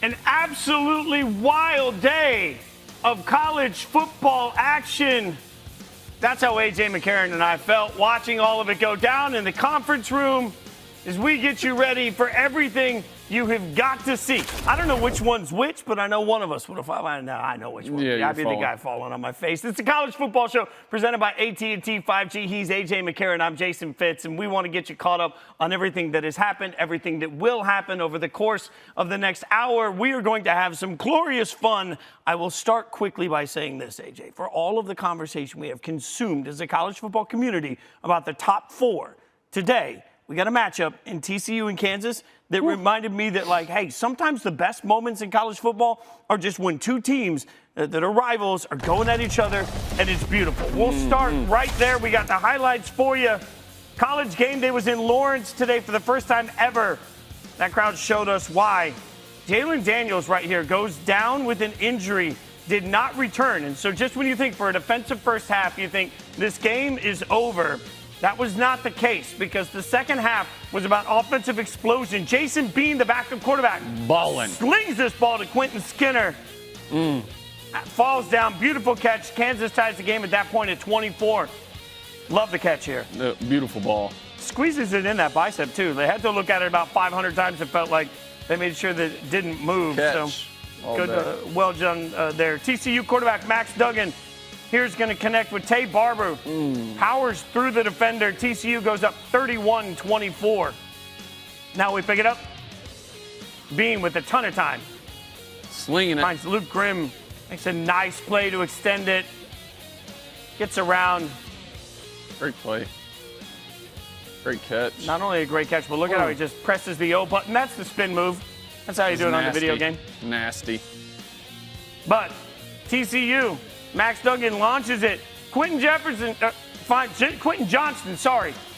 An absolutely wild day of college football action. That's how A.J. McCarron and I felt watching all of it go down in the conference room as we get you ready for everything you have got to see. I don't know which one's which, but I know one of us would have. I know which one. Yeah, I'd be the guy falling on my face. It's the College Football Show presented by AT&T 5G. He's A.J. McCarron. I'm Jason Fitz, and we want to get you caught up on everything that has happened, everything that will happen over the course of the next hour. We are going to have some glorious fun. I will start quickly by saying this, AJ. For all of the conversation we have consumed as a college football community about the top four, today we got a matchup in TCU and Kansas that reminded me that, like, hey, sometimes the best moments in college football are just when two teams that are rivals are going at each other, and it's beautiful. We'll start right there. We got the highlights for you. College game day was in Lawrence today for the first time ever. That crowd showed us why. Jalen Daniels right here goes down with an injury, did not return. And so just when you think for a defensive first half, you think this game is over. That was not the case because the second half was about offensive explosion. Jason Bean, the backup quarterback, balling, slings this ball to Quentin Skinner. Falls down, beautiful catch. Kansas ties the game at that point at 24. Love the catch here. Beautiful ball. Squeezes it in that bicep too. They had to look at it about 500 times. It felt like they made sure that it didn't move. Catch. So good, well done there. TCU quarterback Max Duggan. Here's going to connect with Tay Barber. Powers through the defender. TCU goes up 31-24. Now we pick it up. Bean with a ton of time. Slinging it. Finds Luke Grimm. Makes a nice play to extend it. Gets around. Great play. Great catch. Not only a great catch, but look at how he just presses the O button. That's the spin move. That's how you do it on the video game. Nasty. But TCU, Max Duggan launches it. Quentin Johnston,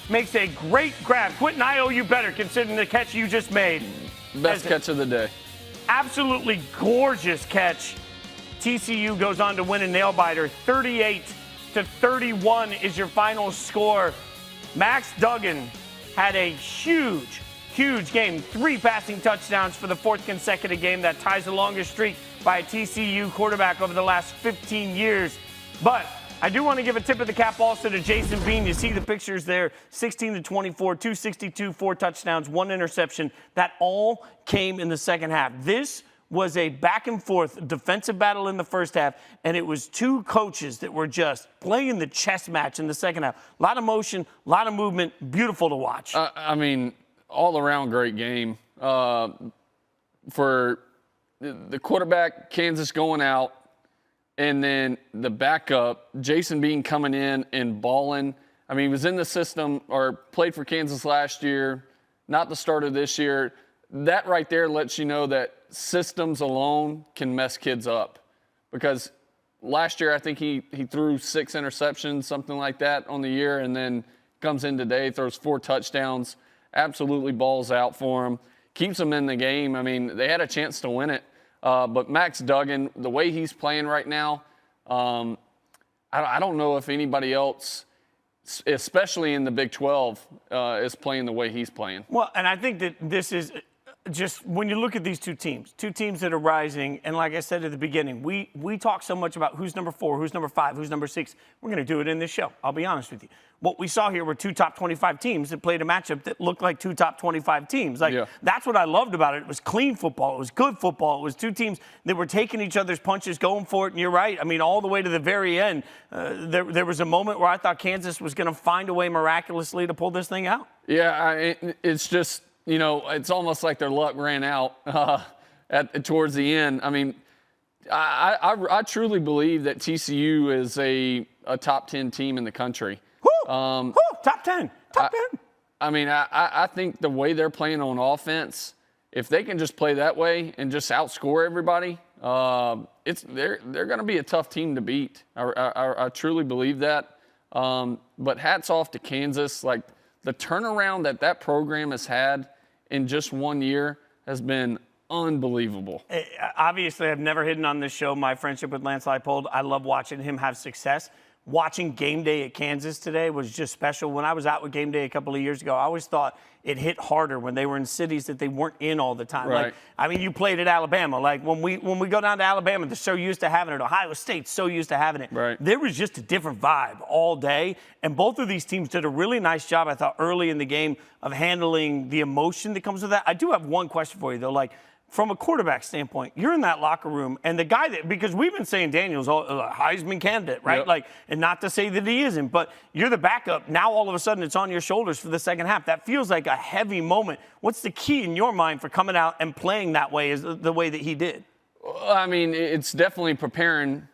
makes a great grab. Quentin, I owe you better considering the catch you just made. Best catch of the day. Absolutely gorgeous catch. TCU goes on to win a nail-biter. 38-31 is your final score. Max Duggan had a huge game. 3 passing touchdowns for the 4th consecutive game. That ties the longest streak by a TCU quarterback over the last 15 years. But I do want to give a tip of the cap also to Jason Bean. You see the pictures there, 16-24, 262, 4 touchdowns, 1 interception. That all came in the second half. This was a back-and-forth defensive battle in the first half, and it was 2 coaches that were just playing the chess match in the second half. A lot of motion, a lot of movement, beautiful to watch. I mean, all-around great game. For the quarterback, Kansas going out, and then the backup, Jason Bean coming in and balling. I mean, he was in the system or played for Kansas last year, not the starter this year. That right there lets you know that systems alone can mess kids up. Because last year I think he threw 6 interceptions, something like that on the year, and then comes in today, throws 4 touchdowns, absolutely balls out for him, keeps them in the game. I mean, they had a chance to win it. But Max Duggan, the way he's playing right now, I don't know if anybody else, especially in the Big 12, is playing the way he's playing. Well, and I think that this is just when you look at these two teams that are rising, and like I said at the beginning, we talk so much about who's number 4, who's number 5, who's number 6. We're going to do it in this show. I'll be honest with you. What we saw here were 2 top 25 teams that played a matchup that looked like 2 top 25 teams. That's what I loved about it. It was clean football. It was good football. It was 2 teams that were taking each other's punches, going for it. And you're right. I mean, all the way to the very end, there was a moment where I thought Kansas was going to find a way miraculously to pull this thing out. Yeah, it's just, you know, it's almost like their luck ran out towards the end. I mean, I truly believe that TCU is a top 10 team in the country. Top 10. Top 10. I mean, I think the way they're playing on offense, if they can just play that way and just outscore everybody, they're going to be a tough team to beat. I truly believe that. But hats off to Kansas. Like, the turnaround that program has had in just 1 year has been unbelievable. Obviously, I've never hidden on this show my friendship with Lance Leipold. I love watching him have success. watching game day at Kansas today was just special. When I was out with game day a couple of years ago, I always thought it hit harder when they were in cities that they weren't in all the time. Right. Like, I mean, you played at Alabama. Like when we go down to Alabama, they're so used to having it. Ohio State's so used to having it. Right. There was just a different vibe all day. And both of these teams did a really nice job, I thought, early in the game of handling the emotion that comes with that. I do have one question for you, though. Like, from a quarterback standpoint, you're in that locker room, and the guy that, because we've been saying Daniel's a Heisman candidate, right? Yep. Like, and not to say that he isn't, but you're the backup. Now all of a sudden it's on your shoulders for the second half. That feels like a heavy moment. What's the key in your mind for coming out and playing that way, is the way that he did? I mean, it's definitely preparing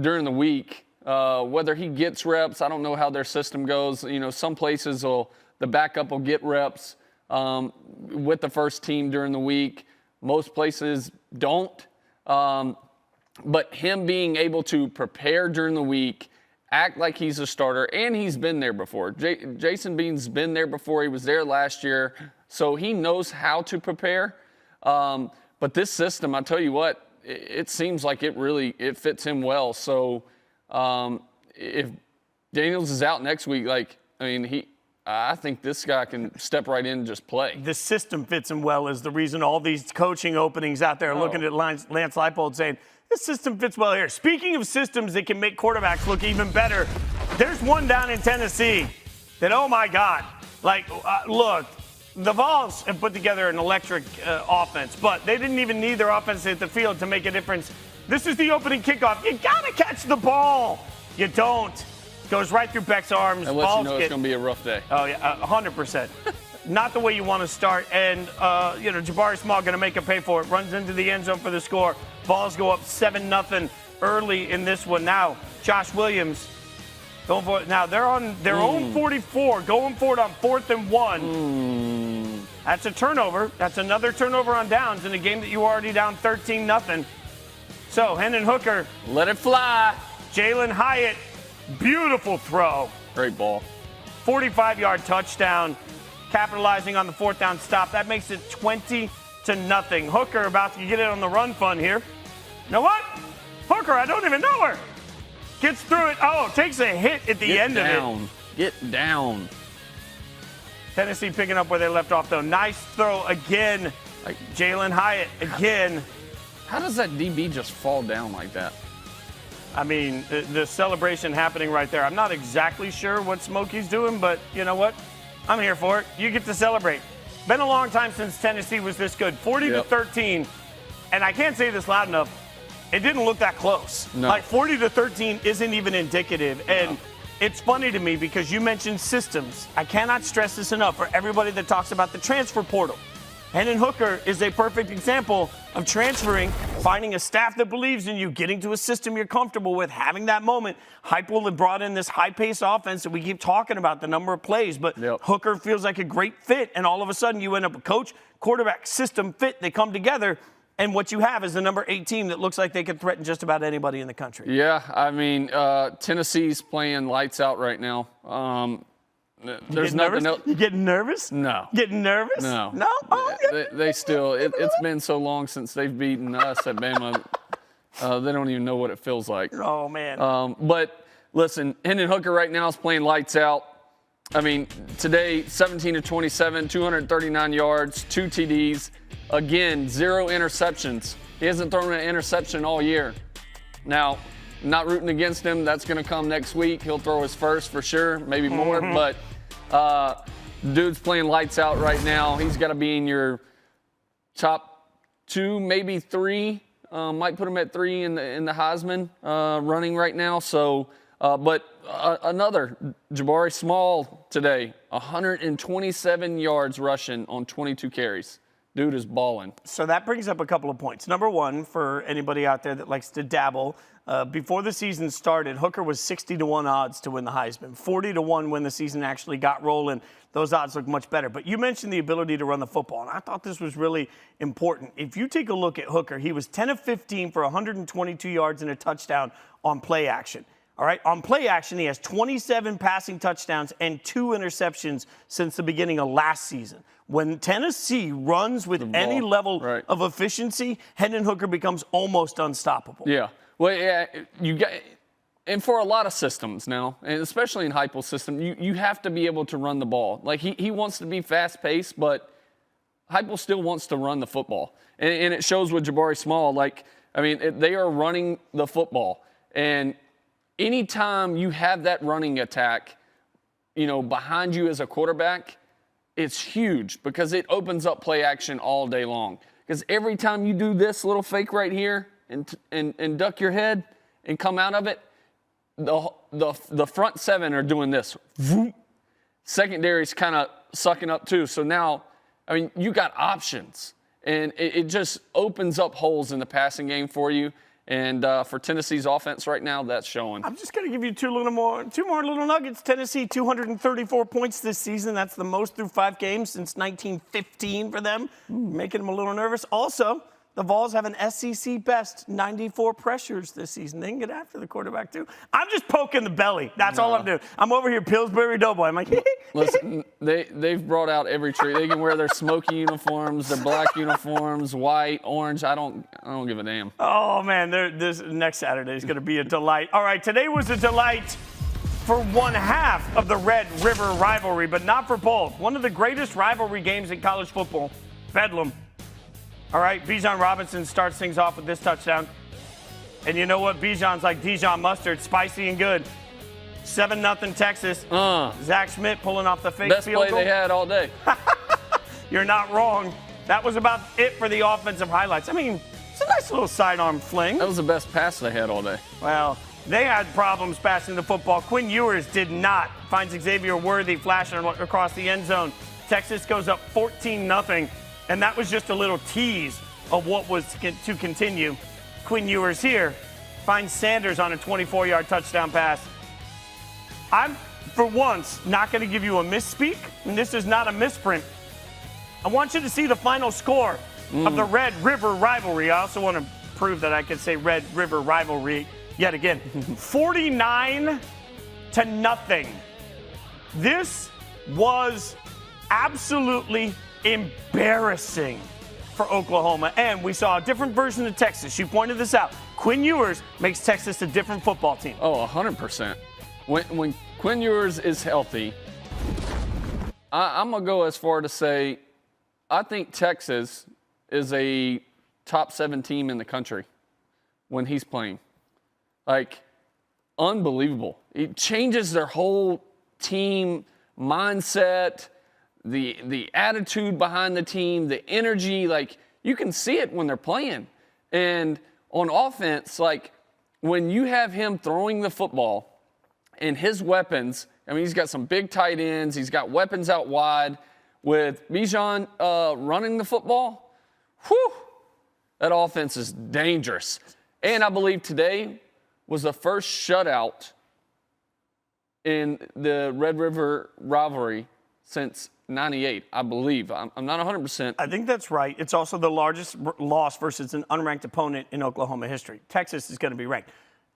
during the week. Whether he gets reps, I don't know how their system goes. You know, some places the backup will get reps with the first team during the week. Most places don't. But him being able to prepare during the week, act like he's a starter, and he's been there before. Jason Bean's been there before. He was there last year, so he knows how to prepare. But this system, I tell you what, it seems like it fits him well. So if Daniels is out next week, I think this guy can step right in and just play. The system fits him well is the reason all these coaching openings out there are looking at Lance Leipold saying, this system fits well here. Speaking of systems that can make quarterbacks look even better, there's one down in Tennessee that, oh my God, look, the Vols have put together an electric offense, but they didn't even need their offense at the field to make a difference. This is the opening kickoff. You got to catch the ball. You don't. Goes right through Beck's arms. That lets you know it's going to be a rough day. Oh, yeah, 100%. Not the way you want to start. And, Jabari Small going to make him pay for it. Runs into the end zone for the score. Vols go up 7-0 early in this one. Now, Josh Williams going for it. Now, they're on their own 44, going for it on 4th and 1. That's a turnover. That's another turnover on downs in a game that you were already down 13-0. So, Hendon Hooker. Let it fly. Jalen Hyatt. Beautiful throw. Great ball. 45-yard touchdown, capitalizing on the 4th down stop. That makes it 20-0. Hooker about to get it on the run fun here. You know what? Hooker, I don't even know her. Gets through it. Oh, takes a hit at the end of it. Get down. Tennessee picking up where they left off, though. Nice throw again. Jalen Hyatt again. How does that DB just fall down like that? I mean, the celebration happening right there. I'm not exactly sure what Smokey's doing, but you know what? I'm here for it. You get to celebrate. Been a long time since Tennessee was this good. 40-13, and I can't say this loud enough, it didn't look that close. No. 40-13 isn't even indicative. And it's funny to me because you mentioned systems. I cannot stress this enough for everybody that talks about the transfer portal. Hendon Hooker is a perfect example of transferring, finding a staff that believes in you, getting to a system you're comfortable with, having that moment. Heupel had brought in this high-paced offense that we keep talking about, the number of plays, but Hooker feels like a great fit, and all of a sudden you end up a coach, quarterback, system fit. They come together, and what you have is the number 8 team that looks like they could threaten just about anybody in the country. Yeah, I mean, Tennessee's playing lights out right now. There's nothing else. You getting nervous? No. Getting nervous? No. No? Oh, yeah. They still, it's been so long since they've beaten us at Bama. They don't even know what it feels like. Oh, man. But listen, Hendon Hooker right now is playing lights out. I mean, today, 17-27, 239 yards, 2 TDs. Again, 0 interceptions. He hasn't thrown an interception all year. Now, not rooting against him. That's going to come next week. He'll throw his first for sure, maybe more. But dude's playing lights out right now. He's got to be in your top 2, maybe 3. Might put him at 3 in the Heisman running right now. So, but another Jabari Small today, 127 yards rushing on 22 carries. Dude is balling. So that brings up a couple of points. Number one, for anybody out there that likes to dabble, before the season started, Hooker was 60-1 odds to win the Heisman. 40-1 when the season actually got rolling. Those odds look much better. But you mentioned the ability to run the football, and I thought this was really important. If you take a look at Hooker, he was 10 of 15 for 122 yards and a touchdown on play action. All right, on play action, he has 27 passing touchdowns and 2 interceptions since the beginning of last season. When Tennessee runs with any level of efficiency, Hendon Hooker becomes almost unstoppable. Yeah. Well, yeah, and for a lot of systems now, and especially in Heupel's system, you have to be able to run the ball. Like, he wants to be fast-paced, but Heupel still wants to run the football. And it shows with Jabari Small. Like, I mean, they are running the football. And anytime you have that running attack, behind you as a quarterback, it's huge because it opens up play action all day long. Because every time you do this little fake right here and duck your head and come out of it, the front seven are doing this. Secondary's kind of sucking up too. So now, I mean, you got options. And it just opens up holes in the passing game for you. And for Tennessee's offense right now, that's showing. I'm just going to give you two more little nuggets. Tennessee, 234 points this season. That's the most through 5 games since 1915 for them, making them a little nervous. Also, the Vols have an SEC best 94 pressures this season. They can get after the quarterback, too. I'm just poking the belly. That's all I'm doing. I'm over here, Pillsbury Doughboy. I'm like, listen, they've brought out every trick. They can wear their smoky uniforms, their black uniforms, white, orange. I don't give a damn. Oh, man, this next Saturday is going to be a delight. All right, today was a delight for one half of the Red River rivalry, but not for both. One of the greatest rivalry games in college football, Bedlam. All right, Bijan Robinson starts things off with this touchdown. And you know what? Bijan's like Dijon mustard, spicy and good. 7-0 Texas. Zach Schmidt pulling off the fake best field goal. Best play they had all day. You're not wrong. That was about it for the offensive highlights. I mean, it's a nice little sidearm fling. That was the best pass they had all day. Well, they had problems passing the football. Quinn Ewers did not. Finds Xavier Worthy flashing across the end zone. Texas goes up 14-0. And that was just a little tease of what was to continue. Quinn Ewers here finds Sanders on a 24-yard touchdown pass. I'm, for once, not going to give you a misspeak, and this is not a misprint. I want you to see the final score of the Red River rivalry. I also want to prove that I can say Red River rivalry yet again. 49-0. This was absolutely embarrassing for Oklahoma. And we saw a different version of Texas. You pointed this out. Quinn Ewers makes Texas a different football team. Oh, 100%. When Quinn Ewers is healthy, I'm going to go as far to say I think Texas is a top 7 team in the country when he's playing. Like, unbelievable. It changes their whole team mindset, the attitude behind the team, the energy. Like, you can see it when they're playing. And on offense, like, when you have him throwing the football and his weapons, I mean, he's got some big tight ends. He's got weapons out wide. With Bijan running the football, whew, that offense is dangerous. And I believe today was the first shutout in the Red River rivalry since 98, I believe. I'm not 100%. I think that's right. It's also the largest loss versus an unranked opponent in Oklahoma history. Texas is going to be ranked.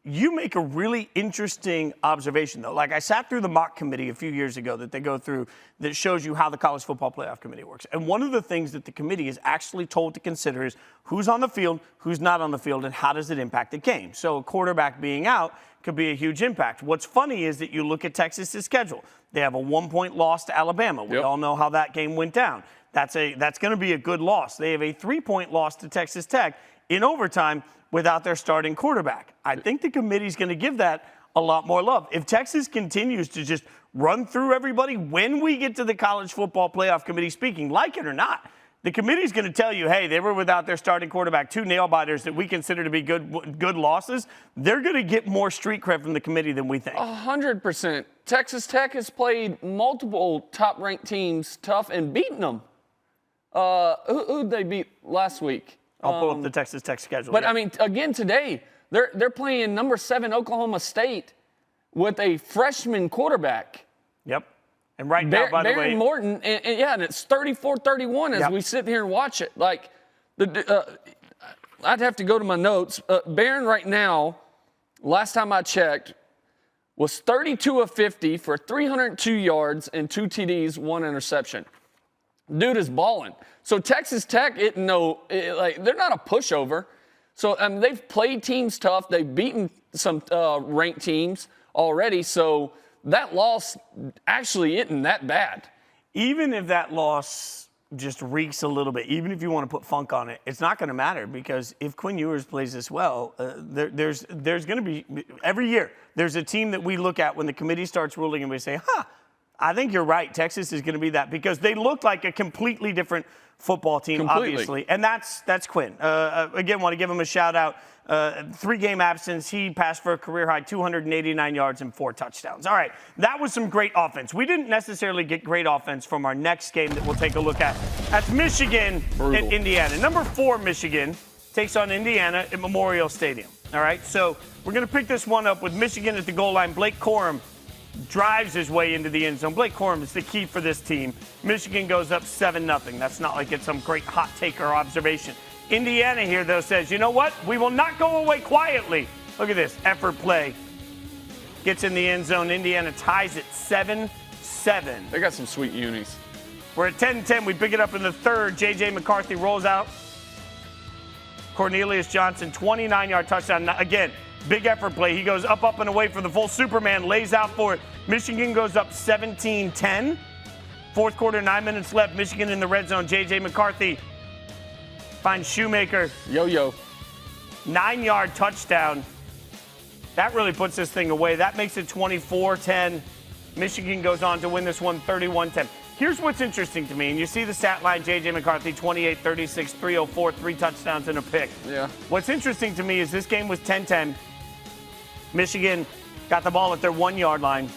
You make a really interesting observation, though. Like, I sat through the mock committee a few years ago that they go through that shows you how the College Football Playoff Committee works. And one of the things that the committee is actually told to consider is who's on the field, who's not on the field, and how does it impact the game. So a quarterback being out could be a huge impact. What's funny is that you look at Texas's schedule. They have a 1-point loss to Alabama. We all know how that game went down. That's going to be a good loss. They have a 3-point loss to Texas Tech in overtime without their starting quarterback. I think the committee's going to give that a lot more love. If Texas continues to just run through everybody, when we get to the College Football Playoff Committee speaking, like it or not, the committee's going to tell you, hey, they were without their starting quarterback, 2 nail-biters that we consider to be good losses. They're going to get more street cred from the committee than we think. 100%. Texas Tech has multiple top-ranked teams tough and beaten them. Who'd they beat last week? I'll pull up the Texas Tech schedule. But, I mean, again, today, they're playing number 7 Oklahoma State with a freshman quarterback. Yep. And right now, by the way, Baron Morton, and it's 34-31 as we sit here and watch it. Like, I'd have to go to my notes. Baron right now, last time I checked, was 32 of 50 for 302 yards and 2 TDs, 1 interception. Dude is balling. So Texas Tech, they're not a pushover. So, they've played teams tough. They've beaten some ranked teams already. So that loss actually isn't that bad. Even if that loss just reeks a little bit, even if you want to put funk on it, it's not going to matter, because if Quinn Ewers plays this well, there's going to be, every year, there's a team that we look at when the committee starts ruling and we say, I think you're right, Texas is going to be that, because they look like a completely different football team, obviously. And that's Quinn. Again, want to give him a shout out. 3-game absence. He passed for a career-high 289 yards and 4 touchdowns. All right, that was some great offense. We didn't necessarily get great offense from our next game that we'll take a look at. That's Michigan and Indiana. Number 4, Michigan, takes on Indiana at Memorial Stadium. All right, so we're going to pick this one up with Michigan at the goal line. Blake Corum drives his way into the end zone. Blake Corum is the key for this team. Michigan goes up 7-0. That's not like it's some great hot take or observation. Indiana here, though, says, you know what? We will not go away quietly. Look at this. Effort play. Gets in the end zone. Indiana ties it 7-7. They got some sweet unis. We're at 10-10. We pick it up in the third. J.J. McCarthy rolls out. Cornelius Johnson, 29-yard touchdown. Again, big effort play. He goes up, and away for the full Superman. Lays out for it. Michigan goes up 17-10. Fourth quarter, 9 minutes left. Michigan in the red zone. J.J. McCarthy finds Shoemaker. Yo-yo. 9-yard touchdown. That really puts this thing away. That makes it 24-10. Michigan goes on to win this one 31-10. Here's what's interesting to me, and you see the stat line, J.J. McCarthy, 28, 36, 304, 3 touchdowns and a pick. Yeah. What's interesting to me is this game was 10-10. Michigan got the ball at their 1-yard line,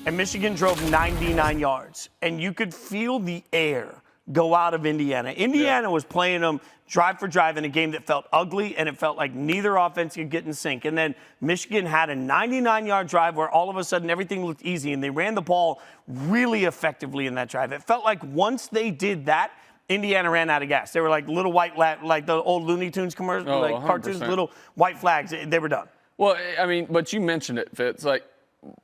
and Michigan drove 99 yards. And you could feel the air go out of Indiana. Indiana was playing them drive for drive in a game that felt ugly, and it felt like neither offense could get in sync. And then Michigan had a 99-yard drive where all of a sudden everything looked easy, and they ran the ball really effectively in that drive. It felt like once they did that, Indiana ran out of gas. They were like little white, like the old Looney Tunes commercial, like 100%. cartoons, little white flags. They were done. Well, I mean, but you mentioned it, Fitz. Like,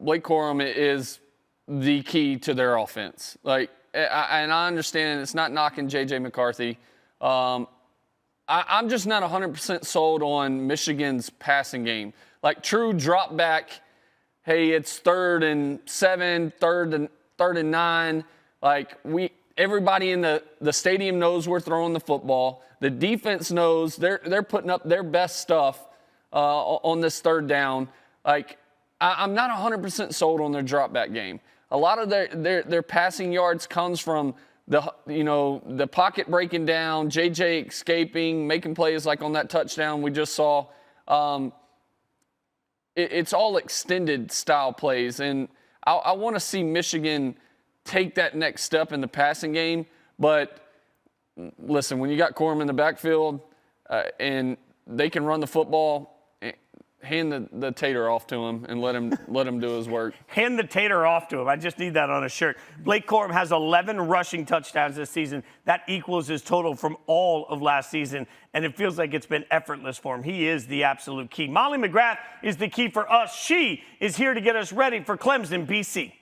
Blake Corum is the key to their offense. Like, and I understand it's not knocking J.J. McCarthy. I'm just not 100% sold on Michigan's passing game. Like, true drop back, hey, it's 3rd and 7, 3rd and 9. Like, everybody in the stadium knows we're throwing the football. The defense knows they're putting up their best stuff on this 3rd down. Like, I'm not 100% sold on their drop back game. A lot of their passing yards comes from the pocket breaking down, JJ escaping, making plays like on that touchdown we just saw. It's all extended style plays, and I want to see Michigan take that next step in the passing game. But listen, when you got Corum in the backfield and they can run the football, hand the tater off to him and let him do his work. Hand the tater off to him. I just need that on a shirt. Blake Corum has 11 rushing touchdowns this season. That equals his total from all of last season, and it feels like it's been effortless for him. He is the absolute key. Molly McGrath is the key for us. She is here to get us ready for Clemson, BC.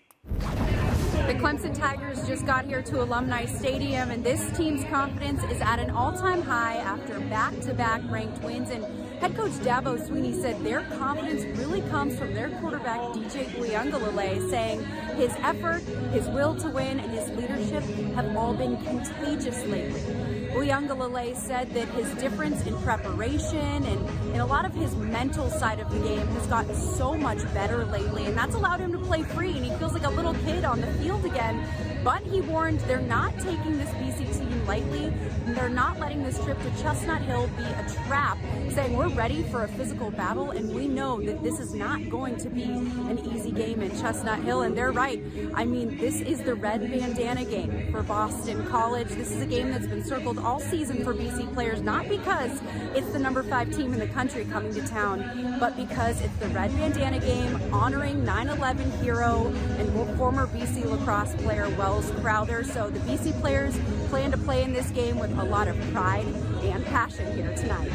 The Clemson Tigers just got here to Alumni Stadium, and this team's confidence is at an all-time high after back-to-back ranked wins. And head coach Dabo Sweeney said their confidence really comes from their quarterback, DJ Ucla, saying his effort, his will to win, and his leadership have all been contagious lately. Ucla said that his difference in preparation and in a lot of his mental side of the game has gotten so much better lately, and that's allowed him to play free, and he feels like a little kid on the field again. But he warned they're not taking this BC team lightly. They're not letting this trip to Chestnut Hill be a trap, saying we're ready for a physical battle, and we know that this is not going to be an easy game in Chestnut Hill. And they're right. I mean, this is the red bandana game for Boston College. This is a game that's been circled all season for BC players, not because it's the number 5 team in the country coming to town, but because it's the red bandana game honoring 9/11 hero and former BC lacrosse player Wells Crowther. So the BC players plan to play in this game with a lot of pride and passion here tonight.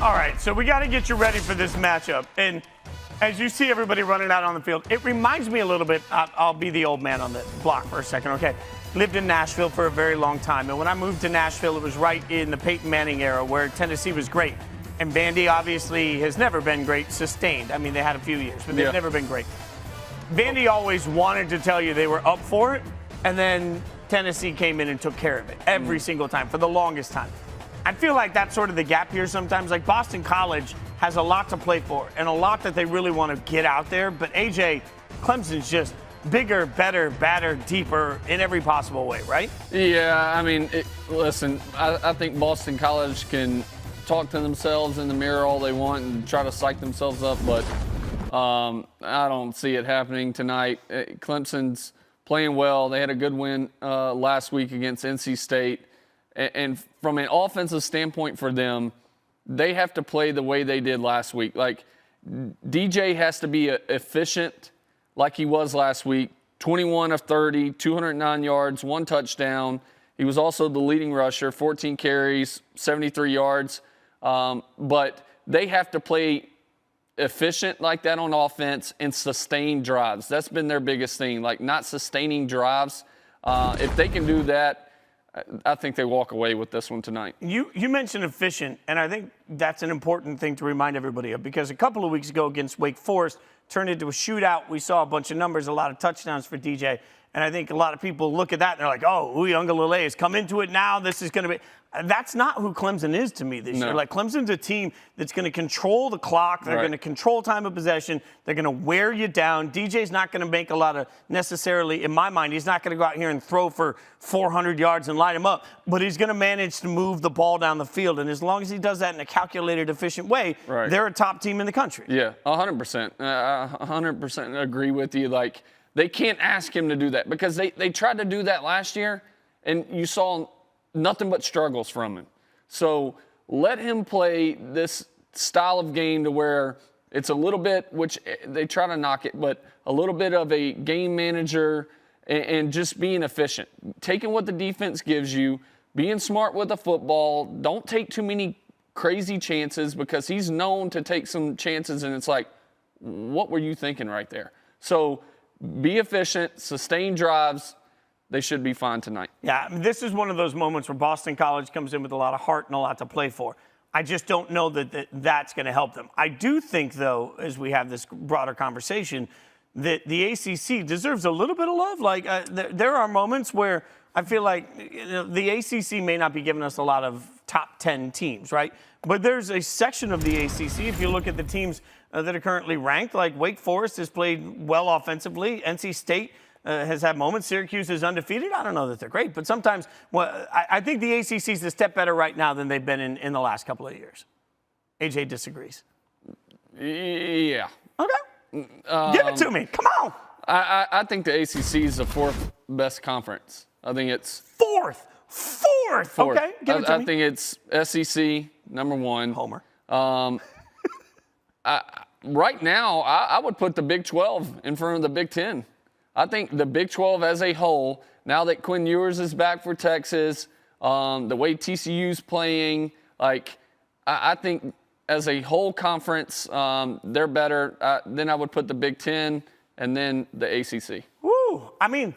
All right, so we got to get you ready for this matchup. And as you see everybody running out on the field, it reminds me a little bit, I'll be the old man on the block for a second, okay? lived in Nashville for a very long time. And when I moved to Nashville, it was right in the Peyton Manning era where Tennessee was great. And Vandy obviously has never been great sustained. I mean, they had a few years, but they've never been great. Vandy always wanted to tell you they were up for it, and then Tennessee came in and took care of it every single time for the longest time. I feel like that's sort of the gap here sometimes. Like Boston College has a lot to play for and a lot that they really want to get out there. But AJ, Clemson's just bigger, better, badder, deeper in every possible way, right? Yeah, I mean, listen, I think Boston College can talk to themselves in the mirror all they want and try to psych themselves up, but I don't see it happening tonight. Clemson's playing well. They had a good win last week against NC State. And from an offensive standpoint for them, they have to play the way they did last week. Like, DJ has to be efficient like he was last week. 21 of 30, 209 yards, 1 touchdown. He was also the leading rusher, 14 carries, 73 yards. But they have to play efficient like that on offense and sustain drives. That's been their biggest thing, like not sustaining drives. If they can do that, I think they walk away with this one tonight. You mentioned efficient, and I think that's an important thing to remind everybody of, because a couple of weeks ago against Wake Forest turned into a shootout. We saw a bunch of numbers, a lot of touchdowns for DJ, and I think a lot of people look at that and they're like, oh, Ucla has come into it now. This is going to be – that's not who Clemson is to me this year. Like, Clemson's a team that's going to control the clock. They're going to control time of possession. They're going to wear you down. DJ's not going to make a lot of necessarily, in my mind, he's not going to go out here and throw for 400 yards and light him up, but he's going to manage to move the ball down the field. And as long as he does that in a calculated, efficient way, they're a top team in the country. Yeah, 100%. 100% agree with you. Like, they can't ask him to do that because they tried to do that last year, and you saw nothing but struggles from him. So let him play this style of game to where it's a little bit, which they try to knock it, but a little bit of a game manager and just being efficient. Taking what the defense gives you, being smart with the football. Don't take too many crazy chances because he's known to take some chances, and it's like, what were you thinking right there? So be efficient, sustain drives. They should be fine tonight. Yeah, I mean, this is one of those moments where Boston College comes in with a lot of heart and a lot to play for. I just don't know that's going to help them. I do think, though, as we have this broader conversation, that the ACC deserves a little bit of love. Like, there are moments where I feel like the ACC may not be giving us a lot of top 10 teams, right? But there's a section of the ACC, if you look at the teams that are currently ranked, like Wake Forest has played well offensively. NC State has had moments. Syracuse is undefeated. I don't know that they're great, but sometimes I think the ACC is a step better right now than they've been in the last couple of years. AJ disagrees. Yeah. Okay. Give it to me. Come on. I think the ACC is the 4th best conference. I think it's fourth. Okay, give it to me. I think it's SEC, number 1. Homer. Right now, I would put the Big 12 in front of the Big 10. I think the Big 12 as a whole, now that Quinn Ewers is back for Texas, the way TCU's playing, like, I think as a whole conference, they're better. Then I would put the Big 10 and then the ACC. Woo! I mean,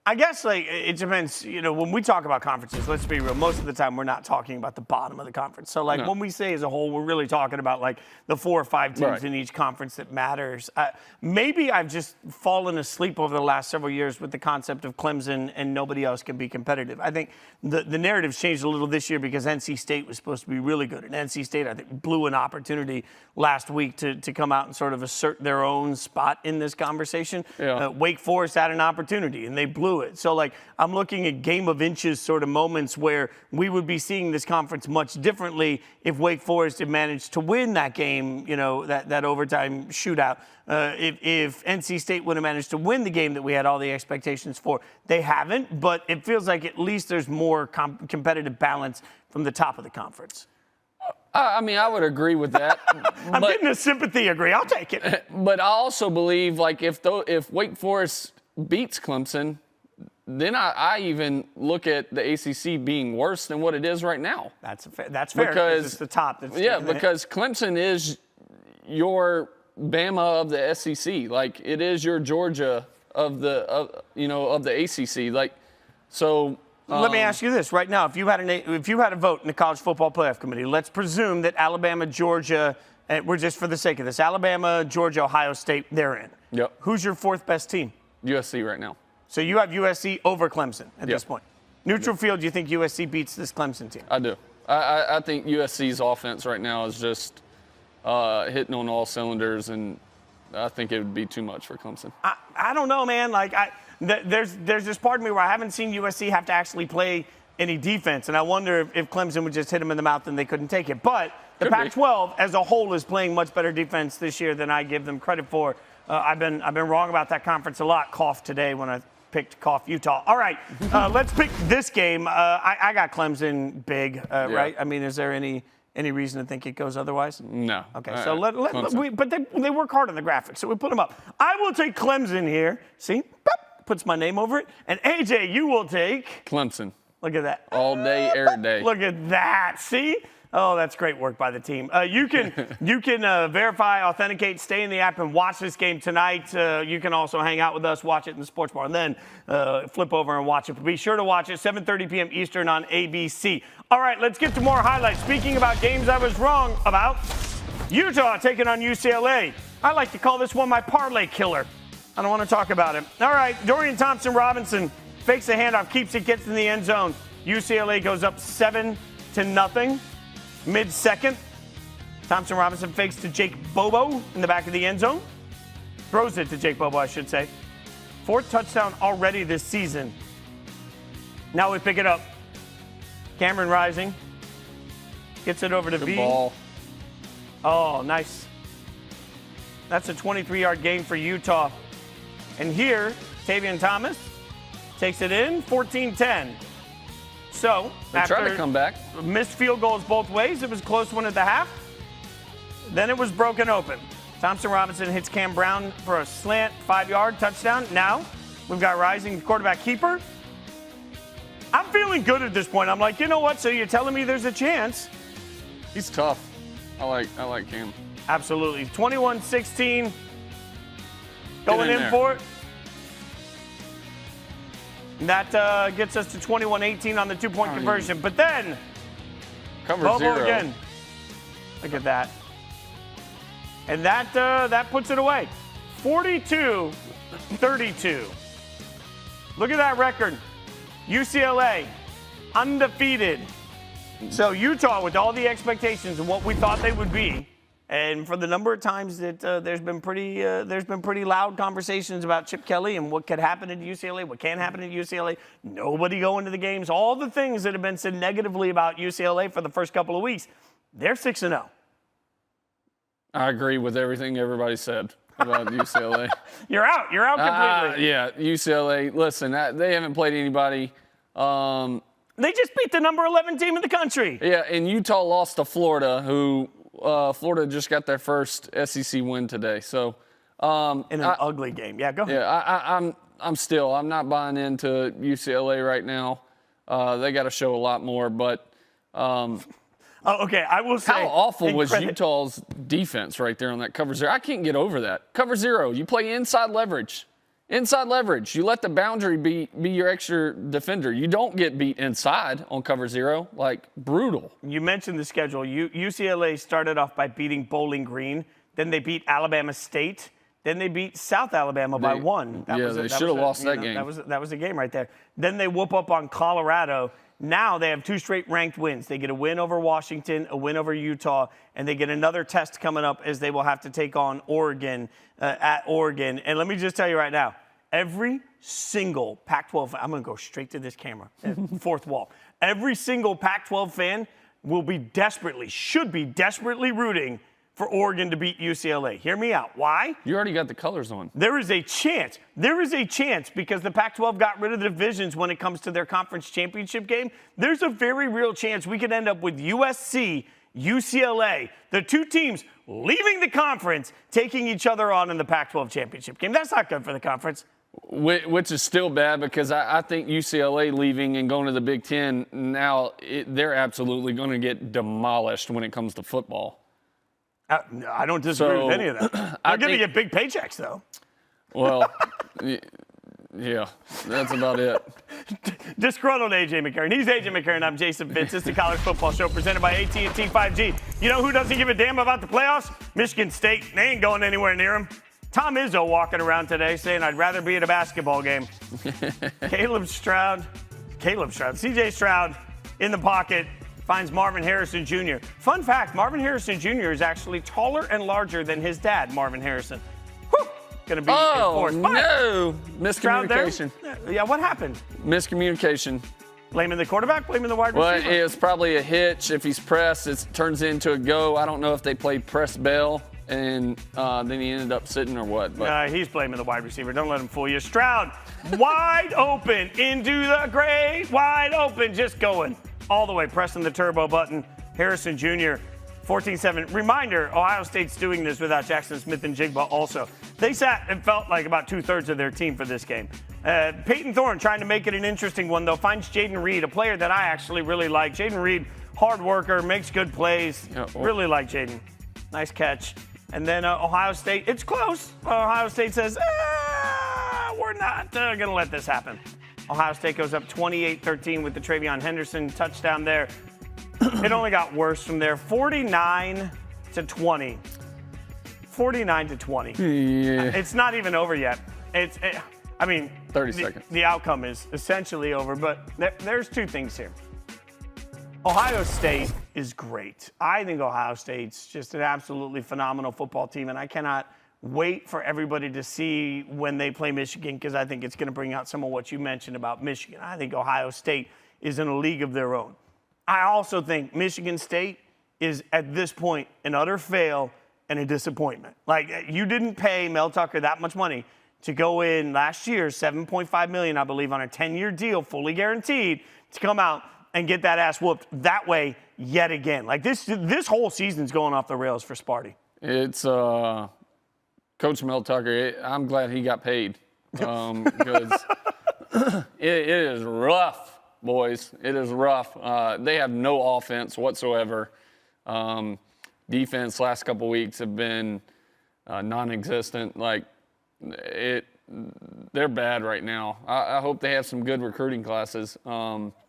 I guess, like, it depends. You know, when we talk about conferences, let's be real, most of the time we're not talking about the bottom of the conference. So, like, when we say as a whole, we're really talking about, like, the 4 or 5 teams in each conference that matters. Maybe I've just fallen asleep over the last several years with the concept of Clemson and nobody else can be competitive. I think the narrative's changed a little this year because NC State was supposed to be really good. And NC State, I think, blew an opportunity last week to come out and sort of assert their own spot in this conversation. Yeah. Wake Forest had an opportunity, and they blew it. So, like, I'm looking at game of inches sort of moments where we would be seeing this conference much differently if Wake Forest had managed to win that game, you know, that overtime shootout. If NC State would have managed to win the game that we had all the expectations for. They haven't, but it feels like at least there's more competitive balance from the top of the conference. I mean, I would agree with that. I'm getting a sympathy agree. I'll take it. But I also believe, like, if Wake Forest beats Clemson, then I even look at the ACC being worse than what it is right now. That's fair. Because it's the top. Because Clemson is your Bama of the SEC. Like, it is your Georgia of the ACC. Like, So let me ask you this right now: if you had a vote in the College Football Playoff Committee, let's presume that Alabama, Georgia, and we're just for the sake of this, Alabama, Georgia, Ohio State, they're in. Yep. Who's your fourth best team? USC right now. So you have USC over Clemson at this point. Neutral field, do you think USC beats this Clemson team? I do. I think USC's offense right now is just hitting on all cylinders, and I think it would be too much for Clemson. I don't know, man. Like there's this part of me where I haven't seen USC have to actually play any defense, and I wonder if Clemson would just hit them in the mouth and they couldn't take it. But the Pac-12 as a whole is playing much better defense this year than I give them credit for. I've been wrong about that conference a lot. Cough today when I picked Utah. All right, let's pick this game. I got Clemson big, right? I mean, is there any reason to think it goes otherwise? No. Okay, so but they work hard on the graphics, so we put them up. I will take Clemson here. See, puts my name over it. And AJ, you will take Clemson. Look at that. All day, every day. Look at that. See? Oh, that's great work by the team. You can verify, authenticate, stay in the app, and watch this game tonight. You can also hang out with us, watch it in the sports bar, and then flip over and watch it. But be sure to watch it 7:30 p.m. Eastern on ABC. All right, let's get to more highlights. Speaking about games I was wrong about, Utah taking on UCLA. I like to call this one my parlay killer. I don't want to talk about it. All right, Dorian Thompson-Robinson fakes the handoff, keeps it, gets in the end zone. UCLA goes up 7-0. Mid-second, Thompson-Robinson fakes to Jake Bobo in the back of the end zone. Throws it to Jake Bobo, I should say. 4th touchdown already this season. Now we pick it up. Cameron Rising gets it over to Good V. ball. Oh, nice. That's a 23-yard gain for Utah. And here, Tavion Thomas takes it in, 14-10. So, they tried to come back. Missed field goals both ways. It was a close one at the half. Then it was broken open. Thompson-Robinson hits Cam Brown for a slant 5-yard touchdown. Now, we've got Rising quarterback keeper. I'm feeling good at this point. I'm like, you know what? So you're telling me there's a chance. He's tough. I like Cam. Absolutely. 21-16. Going in there. for it. That gets us to 21-18 on the 2-point conversion. But then, Cover Bobo zero. again. Look at that. And that puts it away. 42-32. Look at that record. UCLA, undefeated. So Utah, with all the expectations and what we thought they would be, and for the number of times that there's been pretty loud conversations about Chip Kelly and what could happen at UCLA, what can happen at UCLA, nobody going to the games, all the things that have been said negatively about UCLA for the first couple of weeks, they're 6-0. I agree with everything everybody said about UCLA. You're out completely. Yeah, UCLA. Listen, they haven't played anybody. They just beat the number 11 team in the country. Yeah, and Utah lost to Florida, who Florida just got their first SEC win today. So in an ugly game. Yeah, go ahead. Yeah, I'm not buying into UCLA right now. They got to show a lot more, but. Okay, I will say. How awful was Utah's defense right there on that cover zero? I can't get over that. Cover zero, you play inside leverage. Inside leverage, you let the boundary be your extra defender. You don't get beat inside on cover zero, like brutal. You mentioned the schedule. UCLA started off by beating Bowling Green. Then they beat Alabama State. Then they beat South Alabama by 1. They should have lost that game. That was a game right there. Then they whoop up on Colorado. Now they have 2 straight ranked wins. They get a win over Washington, a win over Utah, and they get another test coming up as they will have to take on Oregon at Oregon. And let me just tell you right now, every single Pac-12 fan, I'm going to go straight to this camera, fourth wall. Every single Pac-12 fan should be desperately rooting for Oregon to beat UCLA. Hear me out. Why? You already got the colors on. There is a chance. There is a chance because the Pac-12 got rid of the divisions when it comes to their conference championship game. There's a very real chance we could end up with USC, UCLA, the 2 teams leaving the conference, taking each other on in the Pac-12 championship game. That's not good for the conference. Which is still bad because I think UCLA leaving and going to the Big Ten, now they're absolutely going to get demolished when it comes to football. I don't disagree with any of that. They're going to get big paychecks, though. Well, Yeah, that's about it. Disgruntled A.J. McCarron. He's A.J. McCarron. I'm Jason Fitz. It's the college football show presented by AT&T 5G. You know who doesn't give a damn about the playoffs? Michigan State. They ain't going anywhere near them. Tom Izzo walking around today saying, I'd rather be at a basketball game. CJ Stroud in the pocket finds Marvin Harrison Jr. Fun fact, Marvin Harrison Jr. is actually taller and larger than his dad, Marvin Harrison. Whew! Going to be enforced. No! Miscommunication. Yeah, what happened? Miscommunication. Blaming the quarterback, blaming the wide receiver? Well, it's probably a hitch. If he's pressed, it turns into a go. I don't know if they played press bell and then he ended up sitting or what. But. He's blaming the wide receiver. Don't let him fool you. Stroud, wide open, into the great, wide open, just going all the way, pressing the turbo button. Harrison Jr., 14-7. Reminder, Ohio State's doing this without Jackson Smith and Jigba also. They sat and felt like about two-thirds of their team for this game. Peyton Thorne trying to make it an interesting one, though, finds Jaden Reed, a player that I actually really like. Jaden Reed, hard worker, makes good plays. Really like Jaden. Nice catch. And then Ohio State, it's close. Ohio State says, we're not going to let this happen. Ohio State goes up 28-13 with the Travion Henderson touchdown there. It only got worse from there. 49-20. 49-20. Yeah. It's not even over yet. 30 seconds. The outcome is essentially over, but there's two things here. Ohio State is great. I think Ohio State's just an absolutely phenomenal football team, and I cannot wait for everybody to see when they play Michigan because I think it's going to bring out some of what you mentioned about Michigan. I think Ohio State is in a league of their own. I also think Michigan State is, at this point, an utter fail and a disappointment. Like, you didn't pay Mel Tucker that much money to go in last year, $7.5 million, I believe, on a 10-year deal, fully guaranteed, to come out and get that ass whooped that way yet again. Like, this whole season's going off the rails for Sparty. It's Coach Mel Tucker. I'm glad he got paid because it is rough. Boys, it is rough. They have no offense whatsoever. Defense last couple weeks have been non-existent. They're bad right now. I hope they have some good recruiting classes.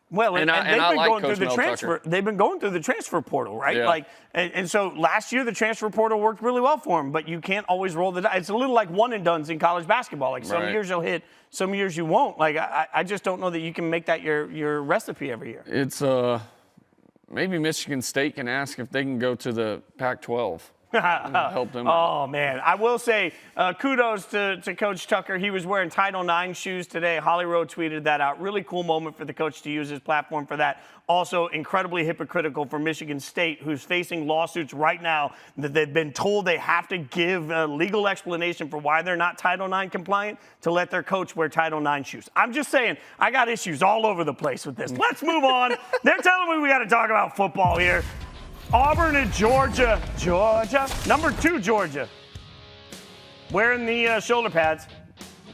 They've been going through the transfer. They've been going through the transfer portal, right? Yeah. And so last year the transfer portal worked really well for them, but you can't always roll the dice. It's a little like one and dones in college basketball. Like some years you'll hit, some years you won't. Like I just don't know that you can make that your recipe every year. It's maybe Michigan State can ask if they can go to the Pac-12. Help them out. Oh, man. I will say kudos to Coach Tucker. He was wearing Title IX shoes today. Holly Rowe tweeted that out. Really cool moment for the coach to use his platform for that. Also, incredibly hypocritical for Michigan State, who's facing lawsuits right now that they've been told they have to give a legal explanation for why they're not Title IX compliant to let their coach wear Title IX shoes. I'm just saying, I got issues all over the place with this. Let's move on. They're telling me we got to talk about football here. Auburn and Georgia. Number 2 Georgia. Wearing the shoulder pads.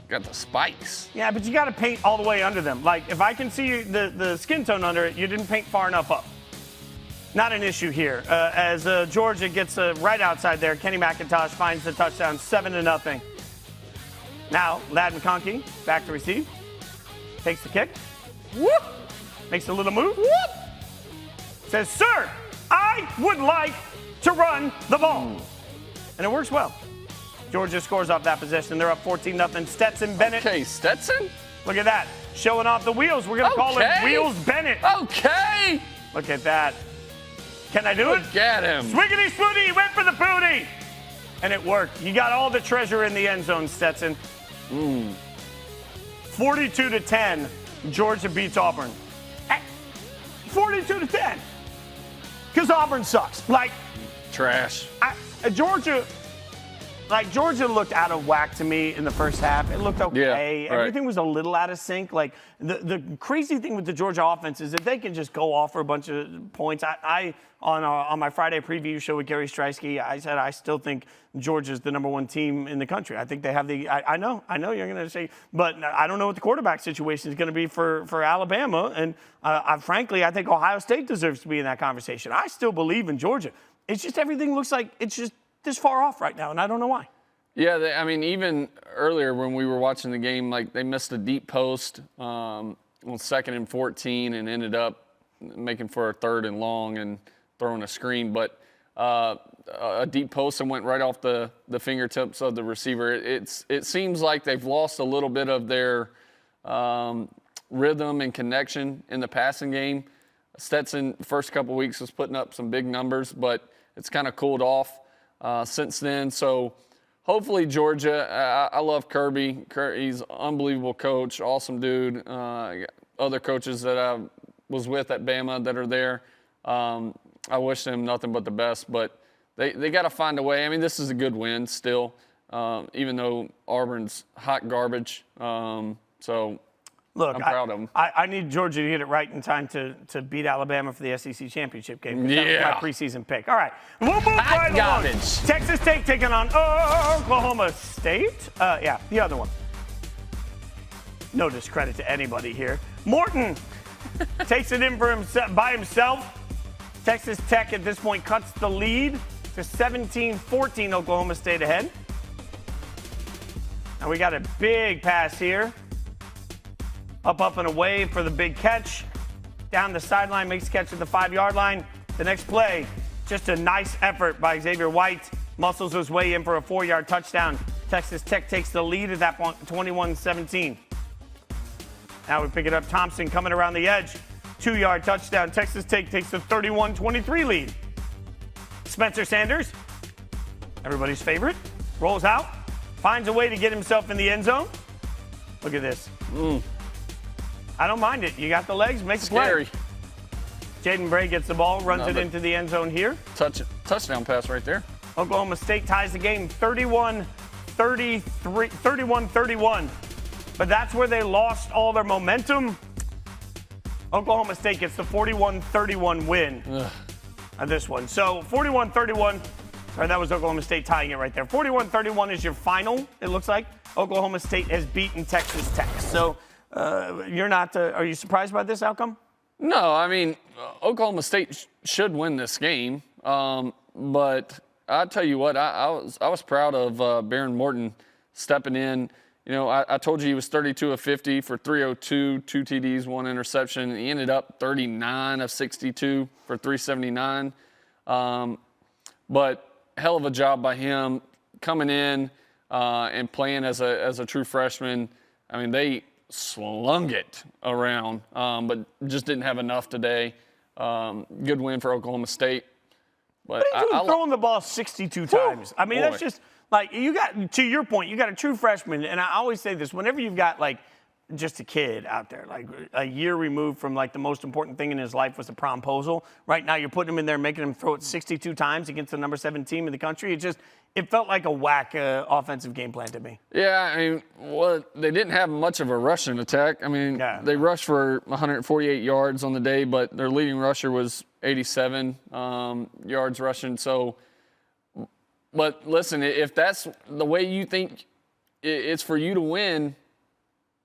Got the spikes. Yeah, but you got to paint all the way under them. Like, if I can see the skin tone under it, you didn't paint far enough up. Not an issue here. As Georgia gets right outside there, Kenny McIntosh finds the touchdown, 7-0. Now, Ladd McConkey back to receive. Takes the kick. Whoop! Makes a little move. Whoop! Says, sir, I would like to run the ball. And it works well. Georgia scores off that possession. They're up 14-0. Stetson Bennett. Okay, Stetson? Look at that. Showing off the wheels. We're going to call him Wheels Bennett. Okay. Look at that. Can I do it? Look at him. Swiggity spooty. He went for the booty. And it worked. You got all the treasure in the end zone, Stetson. 42-10. Georgia beats Auburn. 42-10. Because Auburn sucks. Like, trash. Georgia looked out of whack to me in the first half. It looked okay. Yeah, right. Everything was a little out of sync. Like, the crazy thing with the Georgia offense is that they can just go off for a bunch of points. On my Friday preview show with Gary Streisky, I said I still think Georgia's the number 1 team in the country. I think they have I know you're going to say, but I don't know what the quarterback situation is going to be for Alabama. And frankly, I think Ohio State deserves to be in that conversation. I still believe in Georgia. It's just everything looks like it's just this far off right now, and I don't know why. Yeah, I mean, even earlier when we were watching the game, like they missed a deep post on 2nd and 14 and ended up making for a 3rd and long and throwing a screen. But a deep post and went right off the fingertips of the receiver. It seems like they've lost a little bit of their rhythm and connection in the passing game. Stetson, first couple weeks, was putting up some big numbers, but it's kind of cooled off since then. So hopefully Georgia, I love Kirby. He's an unbelievable coach, awesome dude. Other coaches that I was with at Bama that are there, I wish them nothing but the best, but they got to find a way. I mean, this is a good win still, even though Auburn's hot garbage. So look, I'm proud of them. I need Georgia to get it right in time to beat Alabama for the SEC championship game. Yeah. That was my preseason pick. All right, we'll move right along. Texas State taking on Oklahoma State. Yeah, the other one. No discredit to anybody here. Morton takes it in for by himself. Texas Tech at this point cuts the lead to 17-14. Oklahoma State ahead. And we got a big pass here. Up and away for the big catch. Down the sideline, makes catch at the 5-yard line. The next play, just a nice effort by Xavier White. Muscles his way in for a 4-yard touchdown. Texas Tech takes the lead at that point, 21-17. Now we pick it up. Thompson coming around the edge. 2-yard touchdown. Texas Tech takes the 31-23 lead. Spencer Sanders, everybody's favorite, rolls out, finds a way to get himself in the end zone. Look at this. I don't mind it. You got the legs, make the play. Jaden Bray gets the ball, runs it into the end zone here. Touchdown pass right there. Oklahoma State ties the game 31-31. But that's where they lost all their momentum. Oklahoma State gets the 41-31 win on this one. So 41-31, sorry, that was Oklahoma State tying it right there. 41-31 is your final, it looks like. Oklahoma State has beaten Texas Tech. So you're not, are you surprised by this outcome? No, I mean, Oklahoma State should win this game. But I'll tell you what, I was proud of Baron Morton stepping in. You know, I told you he was 32 of 50 for 302, 2 TDs, 1 interception. He ended up 39 of 62 for 379. But hell of a job by him coming in and playing as a true freshman. I mean, they slung it around, but just didn't have enough today. Good win for Oklahoma State. But what are you doing throwing the ball 62 times? I mean, that's just like you got, to your point, you got a true freshman. And I always say this, whenever you've got like just a kid out there, like a year removed from like the most important thing in his life was the promposal. Right now you're putting him in there, making him throw it 62 times against the number 7 team in the country. It felt like a whack offensive game plan to me. Yeah, I mean, well, they didn't have much of a rushing attack. I mean, they rushed for 148 yards on the day, but their leading rusher was 87 yards rushing. So, but listen, if that's the way you think it's for you to win,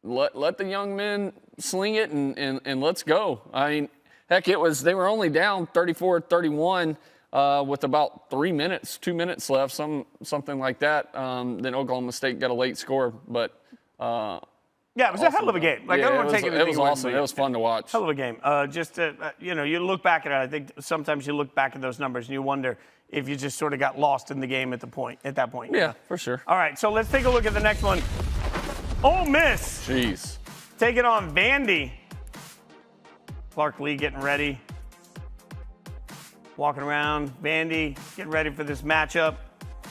let the young men sling it and let's go. I mean, heck, they were only down 34-31 with about 2 minutes left, something like that. Then Oklahoma State got a late score, but yeah, it was a hell of a game. Like, yeah, I don't want to take anything away. It was awesome. It was fun to watch. Hell of a game. You look back at it. I think sometimes you look back at those numbers and you wonder if you just sort of got lost in the game at that point. Yeah, for sure. All right, so let's take a look at the next one. Ole Miss. Jeez. Taking on Vandy. Clark Lee getting ready. Walking around. Vandy getting ready for this matchup.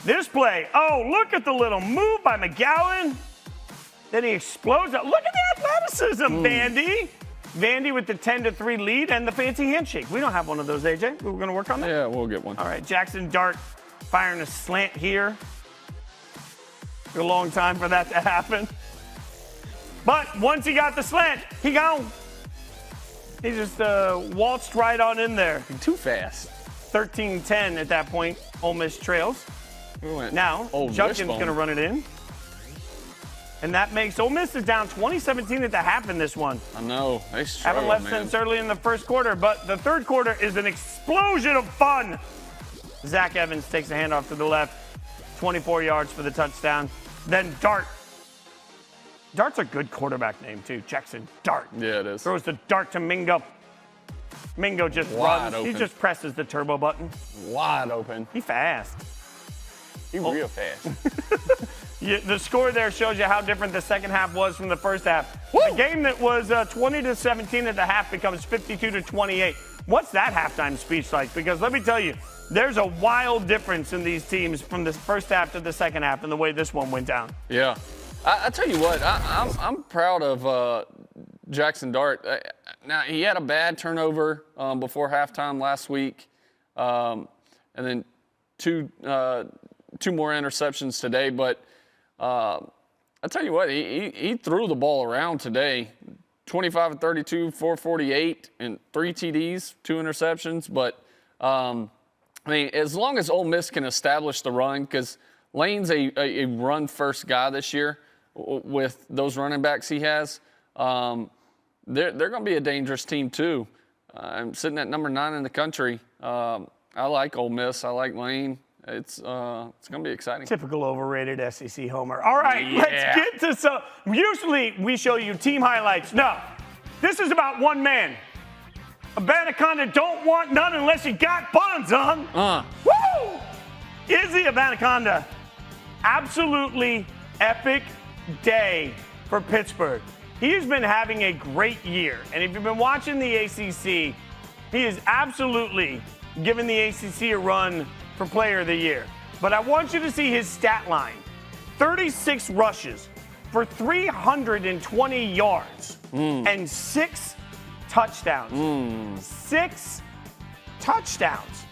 This play. Oh, look at the little move by McCarron. Then he explodes. Look at the athleticism, Vandy. Vandy with the 10-3 lead and the fancy handshake. We don't have one of those, AJ. We're going to work on that? Yeah, we'll get one. All right, Jackson Dart firing a slant here. Took a long time for that to happen. But once he got the slant, he gone. He just waltzed right on in there. Too fast. 13-10 at that point. Ole Miss trails. Now, Judkins going to run it in. And that makes Ole Miss is down 20-17 at the half in this one. I know. They struggle, haven't left since early in the first quarter, but the third quarter is an explosion of fun. Zach Evans takes the handoff to the left. 24 yards for the touchdown. Then Dart. Dart's a good quarterback name, too. Jackson Dart. Yeah, it is. Throws the dart to Mingo. Mingo just Wide runs. open. He just presses the turbo button. Wide open. He fast. He real fast. The score there shows you how different the second half was from the first half. Woo! A game that was 20-17 at the half becomes 52-28. What's that halftime speech like? Because let me tell you, there's a wild difference in these teams from the first half to the second half and the way this one went down. Yeah. I tell you what, I'm proud of Jackson Dart. Now, he had a bad turnover before halftime last week, and then two more interceptions today. But I tell you what, he threw the ball around today. 25 of 32, 448, and 3 TDs, 2 interceptions. But, I mean, as long as Ole Miss can establish the run, because Lane's a run-first guy this year with those running backs he has, they're going to be a dangerous team, too. I'm sitting at number 9 in the country. I like Ole Miss. I like Lane. It's going to be exciting. Typical overrated SEC homer. All right, Let's get to some. Usually we show you team highlights. No, this is about one man. Abanaconda don't want none unless you got buns on. Woo! Izzy Abanaconda. Absolutely epic day for Pittsburgh. He has been having a great year. And if you've been watching the ACC, he is absolutely giving the ACC a run for Player of the Year. But I want you to see his stat line. 36 rushes for 320 yards and 6 touchdowns. 6 touchdowns.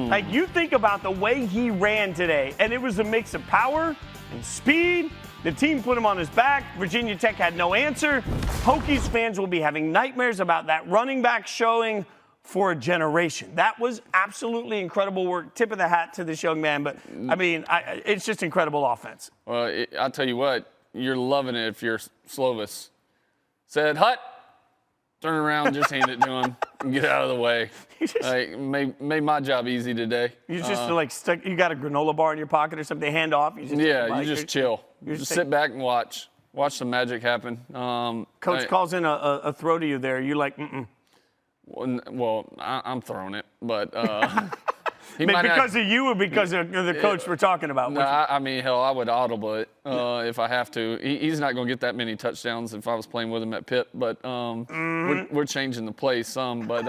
Like, you think about the way he ran today, and it was a mix of power and speed. The team put him on his back. Virginia Tech had no answer. Hokies fans will be having nightmares about that running back showing for a generation. That was absolutely incredible work. Tip of the hat to this young man. But, I mean, it's just incredible offense. Well, I'll tell you what, you're loving it if you're Slovis. Said, Hut, turn around, just hand it to him, and get out of the way. Like, made my job easy today. You just like stuck. You got a granola bar in your pocket or something. Hand off. You just Chill. You just sit back and watch the magic happen. Coach calls in a throw to you there. You like, Well, I'm throwing it, but because of you or because of the coach we're talking about? No, I mean, hell, I would audible it if I have to. He's not going to get that many touchdowns if I was playing with him at Pitt, but we're changing the play some. But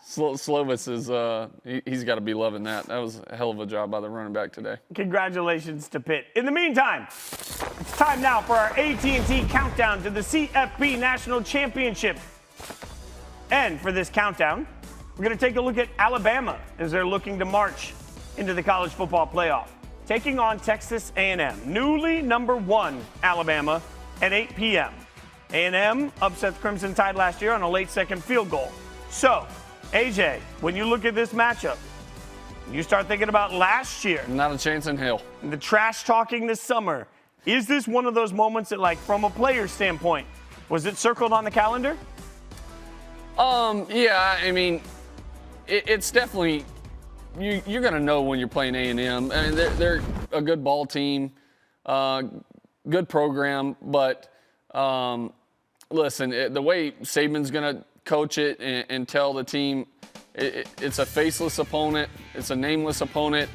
Slovis is he's got to be loving that. That was a hell of a job by the running back today. Congratulations to Pitt. In the meantime, it's time now for our AT&T countdown to the CFP National Championship. And for this countdown, we're going to take a look at Alabama as they're looking to march into the college football playoff, taking on Texas A&M, newly number 1 Alabama at 8 p.m. A&M upset the Crimson Tide last year on a late second field goal. So, AJ, when you look at this matchup, you start thinking about last year. Not a chance in hell. The trash talking this summer. Is this one of those moments that, like, from a player standpoint, was it circled on the calendar? Yeah, I mean, it's definitely, you're going to know when you're playing A&M. I mean, they're a good ball team, good program, but listen, the way Saban's going to coach it and tell the team it's a faceless opponent, it's a nameless opponent.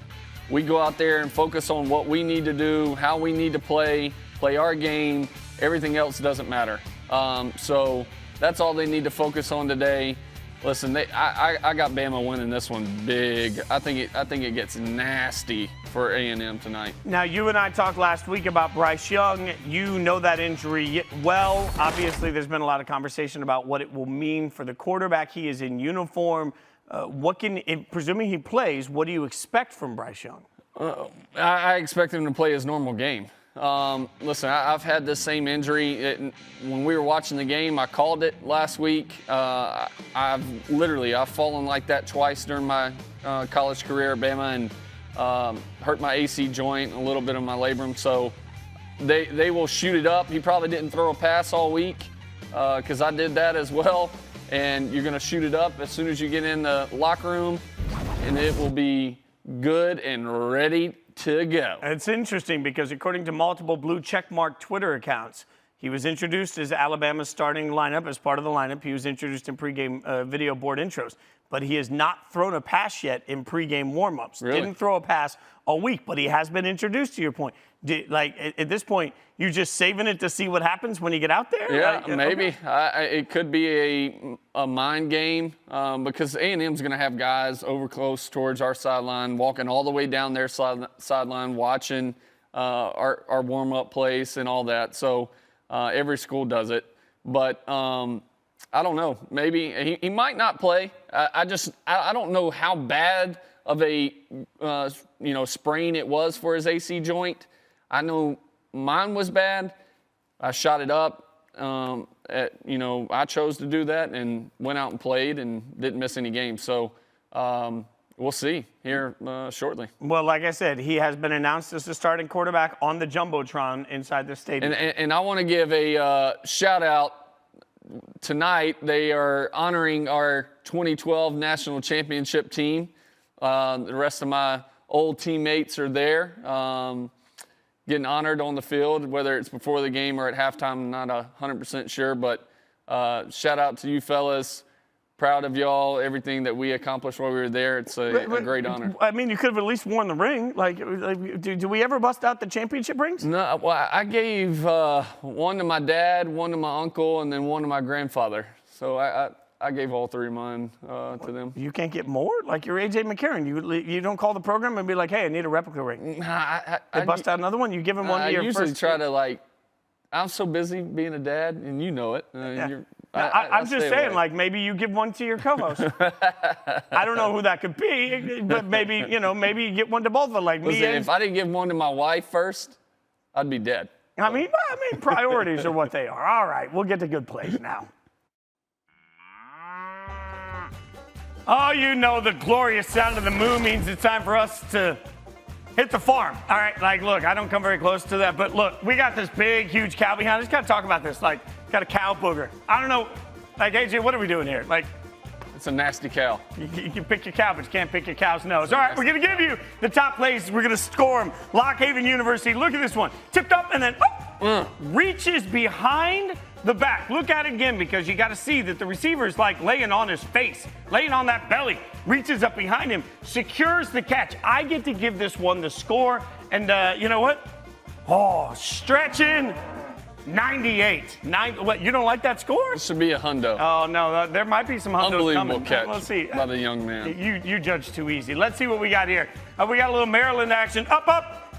We go out there and focus on what we need to do, how we need to play our game. Everything else doesn't matter. So that's all they need to focus on today. Listen, I got Bama winning this one big. I think it gets nasty for A&M tonight. Now, you and I talked last week about Bryce Young. You know that injury well. Obviously, there's been a lot of conversation about what it will mean for the quarterback. He is in uniform. Presuming he plays, what do you expect from Bryce Young? I expect him to play his normal game. Listen, I've had this same injury. When we were watching the game, I called it last week. I've fallen like that twice during my college career at Bama and hurt my AC joint, a little bit of my labrum. So they will shoot it up. He probably didn't throw a pass all week because I did that as well. And you're going to shoot it up as soon as you get in the locker room, and it will be good and ready to go. It's interesting because according to multiple blue checkmark Twitter accounts, he was introduced as Alabama's starting lineup. As part of the lineup, he was introduced in pregame video board intros. But he has not thrown a pass yet in pregame warmups. Really? Didn't throw a pass all week, but he has been introduced, to your point. At this point, you're just saving it to see what happens when you get out there? Yeah, maybe. It could be a mind game because A&M's going to have guys over close towards our sideline, walking all the way down their sideline, watching our warm-up plays and all that. So every school does it. But I don't know. Maybe he might not play. I don't know how bad of a sprain it was for his AC joint. I know mine was bad. I shot it up. I chose to do that and went out and played and didn't miss any games. So we'll see here shortly. Well, like I said, he has been announced as the starting quarterback on the Jumbotron inside the stadium. And I want to give a shout out. Tonight, they are honoring our 2012 national championship team. The rest of my old teammates are there, getting honored on the field, whether it's before the game or at halftime. I'm not 100% sure, but shout out to you fellas. Proud of y'all, everything that we accomplished while we were there. It's a great honor. I mean, you could have at least worn the ring. Do we ever bust out the championship rings? No, well, I gave one to my dad, one to my uncle, and then one to my grandfather. So I gave all three of mine to them. You can't get more? Like you're A.J. McCarron. You don't call the program and be like, hey, I need a replica ring. They bust out another one? You give him one to your first? I usually try to, I'm so busy being a dad, and you know it. I'm just saying, maybe you give one to your co-host. I don't know who that could be, but maybe you get one to both of them. Listen, if I didn't give one to my wife first, I'd be dead. I mean, priorities are what they are. All right, we'll get to good plays now. Oh, the glorious sound of the moo means it's time for us to hit the farm. All right, look, I don't come very close to that, but look, we got this big, huge cow behind us. Got to talk about this. Got a cow booger. I don't know. AJ, what are we doing here? It's a nasty cow. You can pick your cow, but you can't pick your cow's nose. All right, we're going to give you the top plays. We're going to score them. Lock Haven University. Look at this one. Tipped up and then reaches behind the back. Look at it again because you got to see that the receiver's laying on his face, laying on that belly, reaches up behind him, secures the catch. I get to give this one the score. And you know what? Oh, stretching. 98. What, you don't like that score? This should be a hundo. Oh, no, there might be some hundos Unbelievable coming. Catch Let's see. by the young man. You judge too easy. Let's see what we got here. We got a little Maryland action. Up,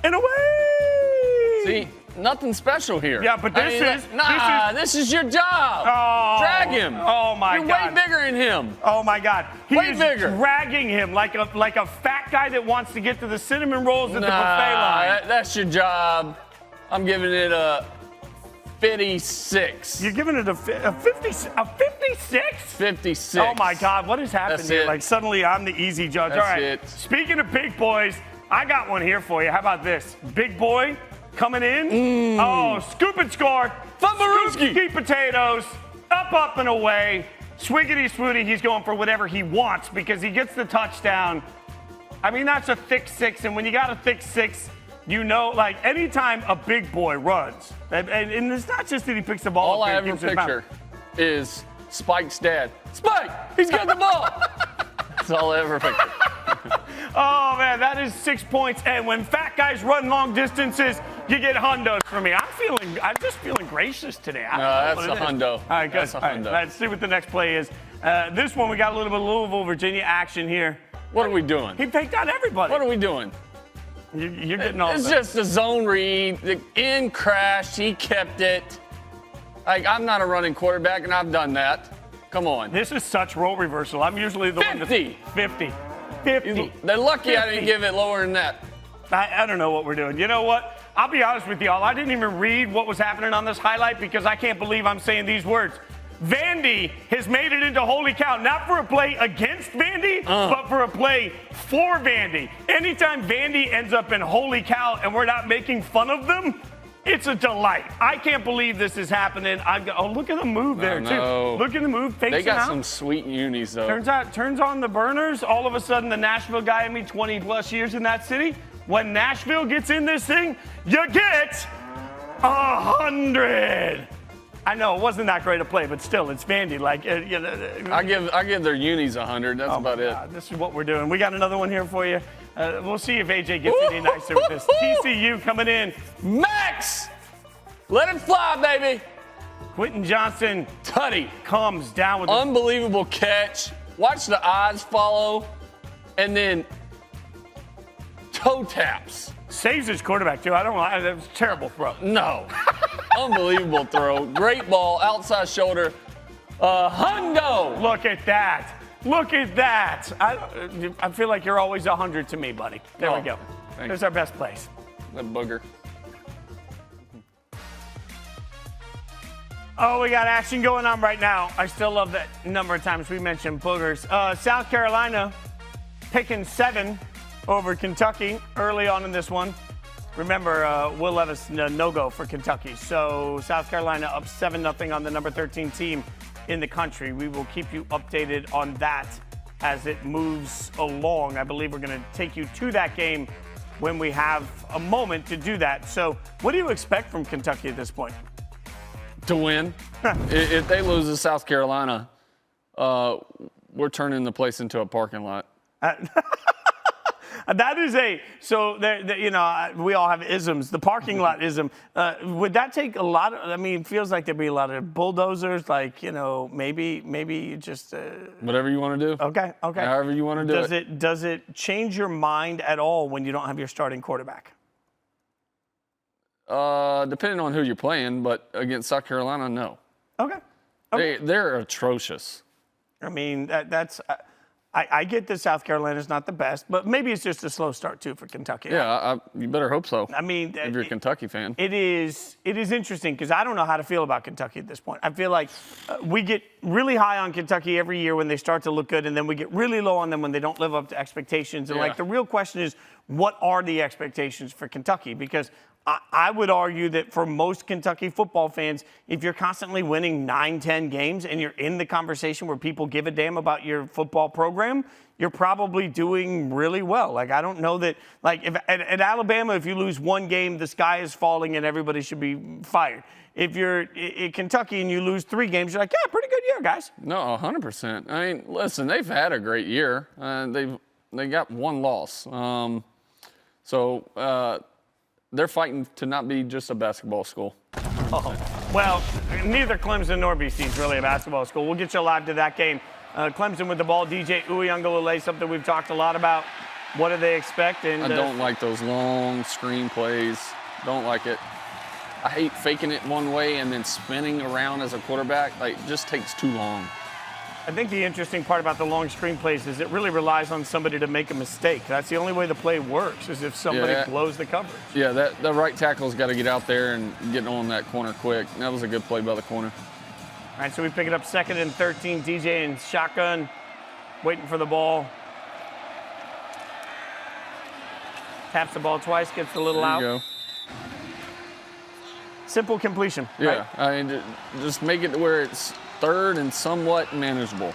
and away! See, nothing special here. Yeah, but this is your job. Oh, drag him. Oh, my God. You're way bigger than him. Oh, my God. Way bigger. Dragging him like a fat guy that wants to get to the cinnamon rolls at the buffet line. That's your job. I'm giving it a 56. You're giving it a 56? 56. Oh, my God. What has happened That's here? it. Suddenly I'm the easy judge. That's All right. it. Speaking of big boys, I got one here for you. How about this? Big boy coming in. Oh, scoop and score. Scoop potatoes. Up and away. Swiggity swooty. He's going for whatever he wants because he gets the touchdown. I mean, that's a thick six. And when you got a thick six, anytime a big boy runs, and it's not just that he picks the ball all up I and ever keeps his mouth. picture is Spike's dad. Spike, he's got the ball. That's all I ever picture. Oh, man, that is 6 points. And when fat guys run long distances, you get hundos from me. I'm just feeling gracious today. That's a hundo. All right, good. That's a hundo. Let's see what the next play is. This one, we got a little bit of Louisville, Virginia action here. What are we doing? He faked out everybody. What are we doing? You're getting all It's just a zone read. The end crashed. He kept it. I'm not a running quarterback, and I've done that. Come on. This is such role reversal. I'm usually the 50. 50. They're lucky 50. I didn't give it lower than that. I don't know what we're doing. You know what? I'll be honest with y'all. I didn't even read what was happening on this highlight because I can't believe I'm saying these words. Vandy has made it into holy cow, not for a play against Vandy, but for a play for Vandy. Anytime Vandy ends up in holy cow and we're not making fun of them, it's a delight. I can't believe this is happening. Look at the move there, too. Look at the move. They got some sweet unis, though. Turns on the burners. All of a sudden, the Nashville guy in me, 20-plus years in that city, When Nashville gets in this thing, you get 100. I know it wasn't that great a play, but still, it's Vandy. Like, I give their unis 100. That's about it. This is what we're doing. We got another one here for you. We'll see if AJ gets any nicer with this. TCU coming in. Max, let it fly, baby. Quentin Johnson Tutty comes down with unbelievable catch. Watch the eyes follow, and then toe taps. Saves his quarterback, too. I don't know. That was a terrible throw. No. Unbelievable throw. Great ball, outside shoulder. Hundo. Look at that. Look at that. I feel like you're always 100 to me, buddy. There we go. Thanks. There's our best place. That booger. Oh, we got action going on right now. I still love that number of times we mentioned boogers. South Carolina picking 7 over Kentucky early on in this one. Remember, Will Levis no-go for Kentucky. So South Carolina up 7-0 on the number 13 team in the country. We will keep you updated on that as it moves along. I believe we're going to take you to that game when we have a moment to do that. So what do you expect from Kentucky at this point? To win. If they lose to South Carolina, we're turning the place into a parking lot. That is we all have isms. The parking lot ism. Would that take a lot of, it feels like there'd be a lot of bulldozers, like, maybe just. Whatever you want to do. Okay. However you want to do it. Does it change your mind at all when you don't have your starting quarterback? Depending on who you're playing, but against South Carolina, no. Okay. They're atrocious. That's. I get that South Carolina's not the best, but maybe it's just a slow start, too, for Kentucky. Yeah, you better hope so. If you're a Kentucky fan. It is interesting because I don't know how to feel about Kentucky at this point. I feel like we get really high on Kentucky every year when they start to look good, and then we get really low on them when they don't live up to expectations. And, the real question is, what are the expectations for Kentucky? Because I would argue that for most Kentucky football fans, if you're constantly winning 9-10 games and you're in the conversation where people give a damn about your football program, you're probably doing really well. I don't know that, if at Alabama, if you lose one game, the sky is falling and everybody should be fired. If you're in Kentucky and you lose 3 games, you're like, yeah, pretty good year, guys. No, 100%. Listen, they've had a great year. They got 1 loss. They're fighting to not be just a basketball school. Well, neither Clemson nor BC is really a basketball school. We'll get you live to that game. Clemson with the ball, DJ Ucla, something we've talked a lot about. What do they expect? And I don't like those long screen plays. Don't like it. I hate faking it one way and then spinning around as a quarterback. It just takes too long. I think the interesting part about the long screen plays is it really relies on somebody to make a mistake. That's the only way the play works, is if somebody blows the coverage. Yeah, the right tackle's got to get out there and get on that corner quick. That was a good play by the corner. All right, so we pick it up 2nd and 13. DJ in shotgun, waiting for the ball. Taps the ball twice, gets a little out. There you go. Simple completion. Yeah, right? Just make it to where it's 3rd and somewhat manageable.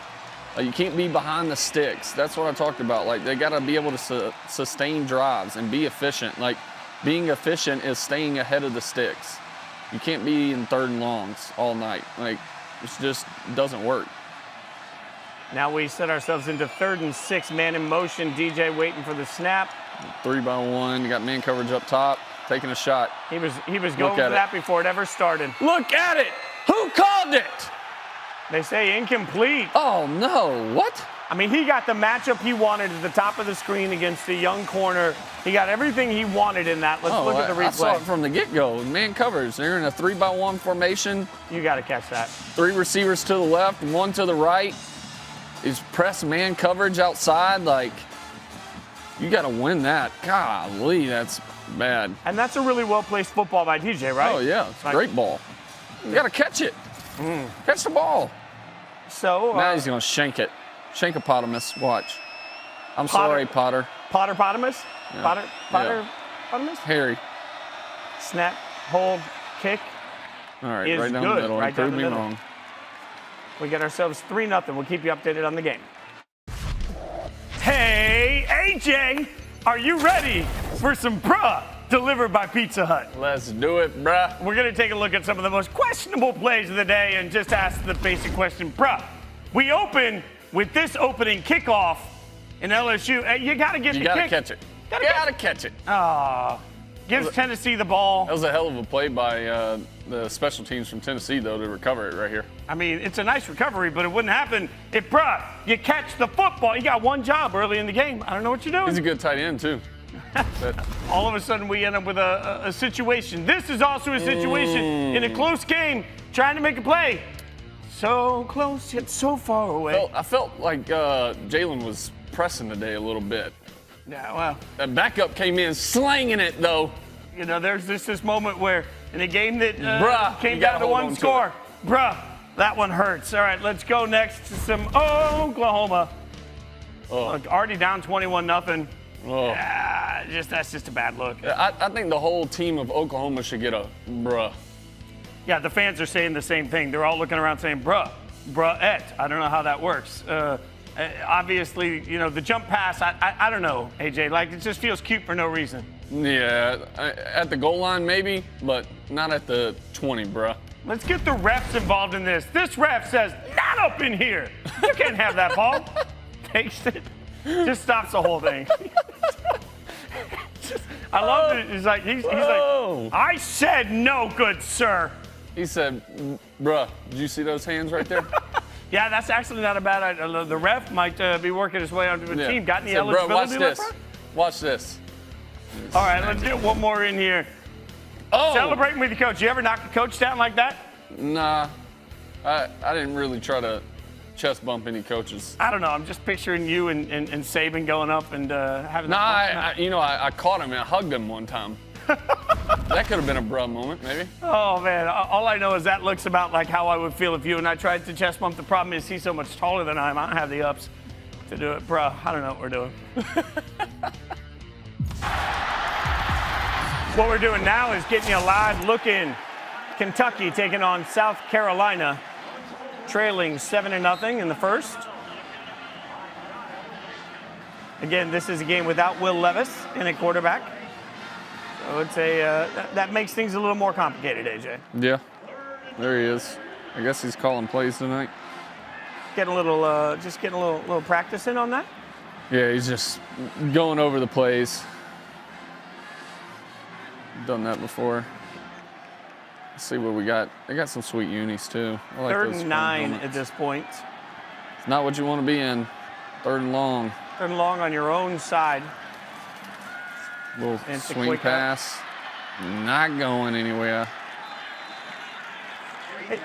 You can't be behind the sticks. That's what I talked about. They got to be able to sustain drives and be efficient. Being efficient is staying ahead of the sticks. You can't be in 3rd and longs all night. It just doesn't work. Now we set ourselves into 3rd and 6, man in motion. DJ waiting for the snap. 3-by-1. You got man coverage up top, taking a shot. He was going for that before it ever started. Look at it. Who called it? They say incomplete. Oh, no. What? He got the matchup he wanted at the top of the screen against the young corner. He got everything he wanted in that. Let's look at the replay. I saw it from the get-go. Man coverage. They're in a 3-by-1 formation. You got to catch that. 3 receivers to the left, 1 to the right. He's press man coverage outside. You got to win that. Golly, that's bad. And that's a really well-placed football by DJ, right? Oh, yeah. It's a great ball. You got to catch it. Catch the ball. So now he's going to shank it. Shankopotamus. Watch. I'm sorry, Potter. Potterpotamus? Yeah. Potterpotamus? Harry. Snap, hold, kick. All right, right down the middle. Right down Prove the me middle. wrong. We get ourselves 3-0. We'll keep you updated on the game. Hey, AJ. Are you ready for some bruh delivered by Pizza Hut? Let's do it, bruh. We're going to take a look at some of the most questionable plays of the day and just ask the basic question, bruh. We open with this opening kickoff in LSU. Hey, you got to get the kick. You got to catch it. Got to catch it. Gives Tennessee the ball. That was a hell of a play by the special teams from Tennessee, though, to recover it right here. I mean, it's a nice recovery, but it wouldn't happen if, bruh, you catch the football. You got one job early in the game. I don't know what you're doing. He's a good tight end, too. All of a sudden, we end up with a situation. This is also a situation in a close game, trying to make a play. So close, yet so far away. I felt like Jalen was pressing today a little bit. Yeah, well. That backup came in slanging it, though. You know, there's this moment where in a game that came you down to gotta hold one on to score, bruh, that one hurts. All right, let's go next to some Oklahoma. Look, already down 21-0. That's just a bad look. I think the whole team of Oklahoma should get a bruh. Yeah, the fans are saying the same thing. They're all looking around saying, bruh-et. I don't know how that works. Obviously, you know, the jump pass, I don't know, AJ. Like, it just feels cute for no reason. Yeah, at the goal line maybe, but not at the 20, bruh. Let's get the refs involved in this. This ref says, not up in here. You can't have that ball. Takes it. Just stops the whole thing. I love it. He's like, I said no, good sir. He said, bruh, did you see those hands right there? Yeah, that's actually not a bad idea. The ref might be working his way onto the team. Got any eligibility? Bro, watch this. Watch this. All right, let's get one more in here. Celebrating with your coach. You ever knock the coach down like that? Nah. I didn't really try to chest bump any coaches. I don't know. I'm just picturing you and Saban going up and having I caught him and I hugged him one time. That could have been a bruh moment, maybe. Oh, man. All I know is that looks about like how I would feel if you and I tried to chest bump. The problem is he's so much taller than I am. I don't have the ups to do it. Bruh, I don't know what we're doing. What we're doing now is getting you a live look in. Kentucky taking on South Carolina, trailing 7-0 in the first. Again, this is a game without Will Levis in a quarterback. So it's that makes things a little more complicated, AJ. Yeah, there he is. I guess he's calling plays tonight. Getting a little practice in on that. Yeah, he's just going over the plays. Done that before. Let's see what we got. They got some sweet unis too. I like 3rd those and 9 at this point. It's not what you want to be in. 3rd and long. 3rd and long on your own side. Little swing pass. Not going anywhere.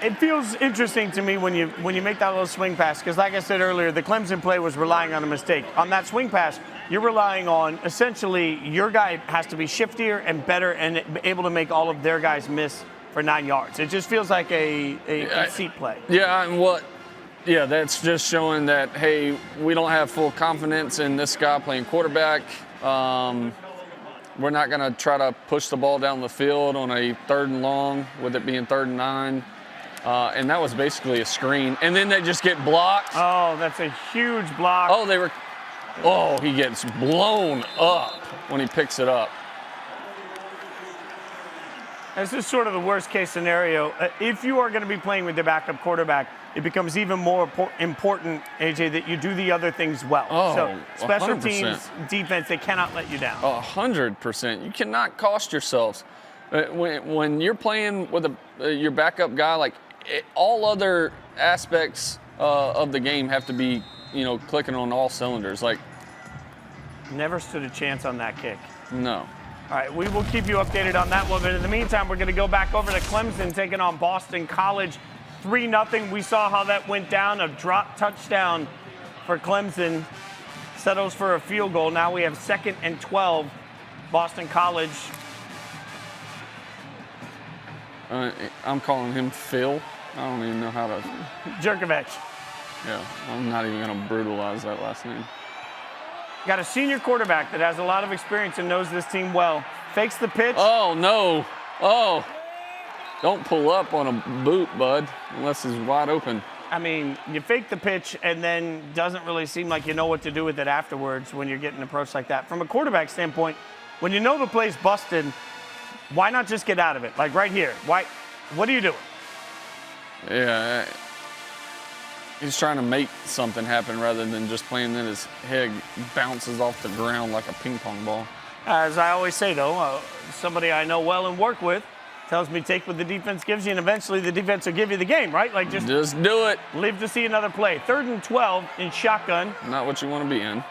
It feels interesting to me when you make that little swing pass, because like I said earlier, the Clemson play was relying on a mistake. On that swing pass, you're relying on essentially your guy has to be shiftier and better and able to make all of their guys miss for 9 yards. It just feels like a conceit play. Yeah, and that's just showing that, hey, we don't have full confidence in this guy playing quarterback. We're not going to try to push the ball down the field on a 3rd and long, with it being 3rd and 9. And that was basically a screen. And then they just get blocked. Oh, that's a huge block. He gets blown up when he picks it up. This is sort of the worst case scenario. If you are going to be playing with the backup quarterback, it becomes even more important, AJ, that you do the other things well. So special 100%. teams, defense, they cannot let you down. 100%. You cannot cost yourselves. When you're playing with your backup guy, like all other aspects of the game have to be, clicking on all cylinders. Like, never stood a chance on that kick. No. All right, we will keep you updated on that one. But in the meantime, we're going to go back over to Clemson taking on Boston College. 3-0. We saw how that went down. A drop touchdown for Clemson. Settles for a field goal. Now we have 2nd and 12. Boston College. I'm calling him Phil. I don't even know how to. Jerkovich. Yeah, I'm not even going to brutalize that last name. Got a senior quarterback that has a lot of experience and knows this team well. Fakes the pitch. Oh, no. Oh. Don't pull up on a boot, bud, unless he's wide open. I mean, you fake the pitch and then doesn't really seem like you know what to do with it afterwards when you're getting approached like that. From a quarterback standpoint, when you know the play's busted, why not just get out of it? Like right here. What are you doing? Yeah. He's trying to make something happen rather than just playing in his head bounces off the ground like a ping pong ball. As I always say, though, somebody I know well and work with tells me take what the defense gives you, and eventually the defense will give you the game, right? Like just do it. Live to see another play. 3rd and 12 in shotgun. Not what you want to be in.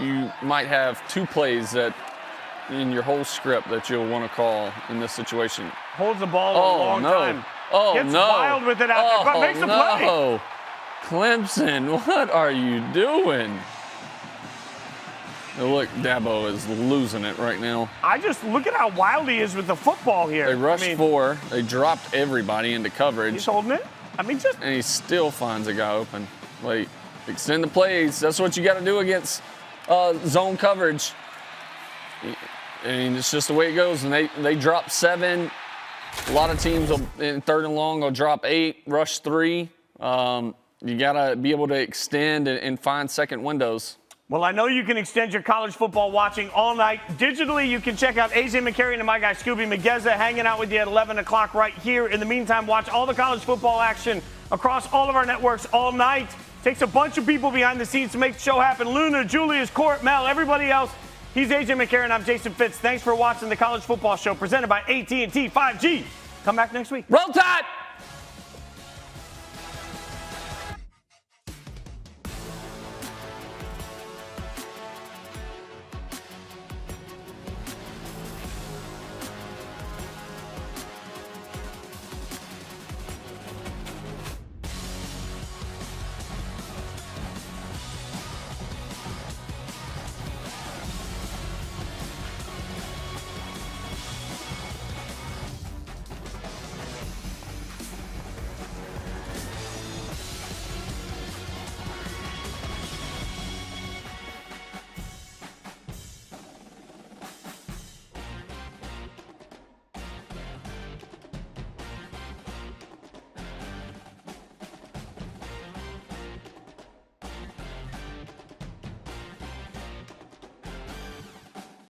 You might have 2 plays that in your whole script that you'll want to call in this situation. Holds the ball a long time. Oh, Gets no. wild with it out there, but makes the play. No. Clemson, what are you doing? Look, Dabo is losing it right now. I just look at how wild he is with the football here. They rushed 4. They dropped everybody into coverage. He's holding it. I mean, just. And he still finds a guy open. Like, extend the plays. That's what you got to do against zone coverage. And it's just the way it goes. And they drop 7. A lot of teams in 3rd and long will drop 8, rush 3. You got to be able to extend and find second windows. Well, I know you can extend your college football watching all night. Digitally, you can check out AJ McCarron and my guy Scooby Mageza hanging out with you at 11 o'clock right here. In the meantime, watch all the college football action across all of our networks all night. Takes a bunch of people behind the scenes to make the show happen. Luna, Julius, Court, Mel, everybody else. He's AJ McCarron. I'm Jason Fitz. Thanks for watching the College Football Show presented by AT&T 5G. Come back next week. Roll Tide!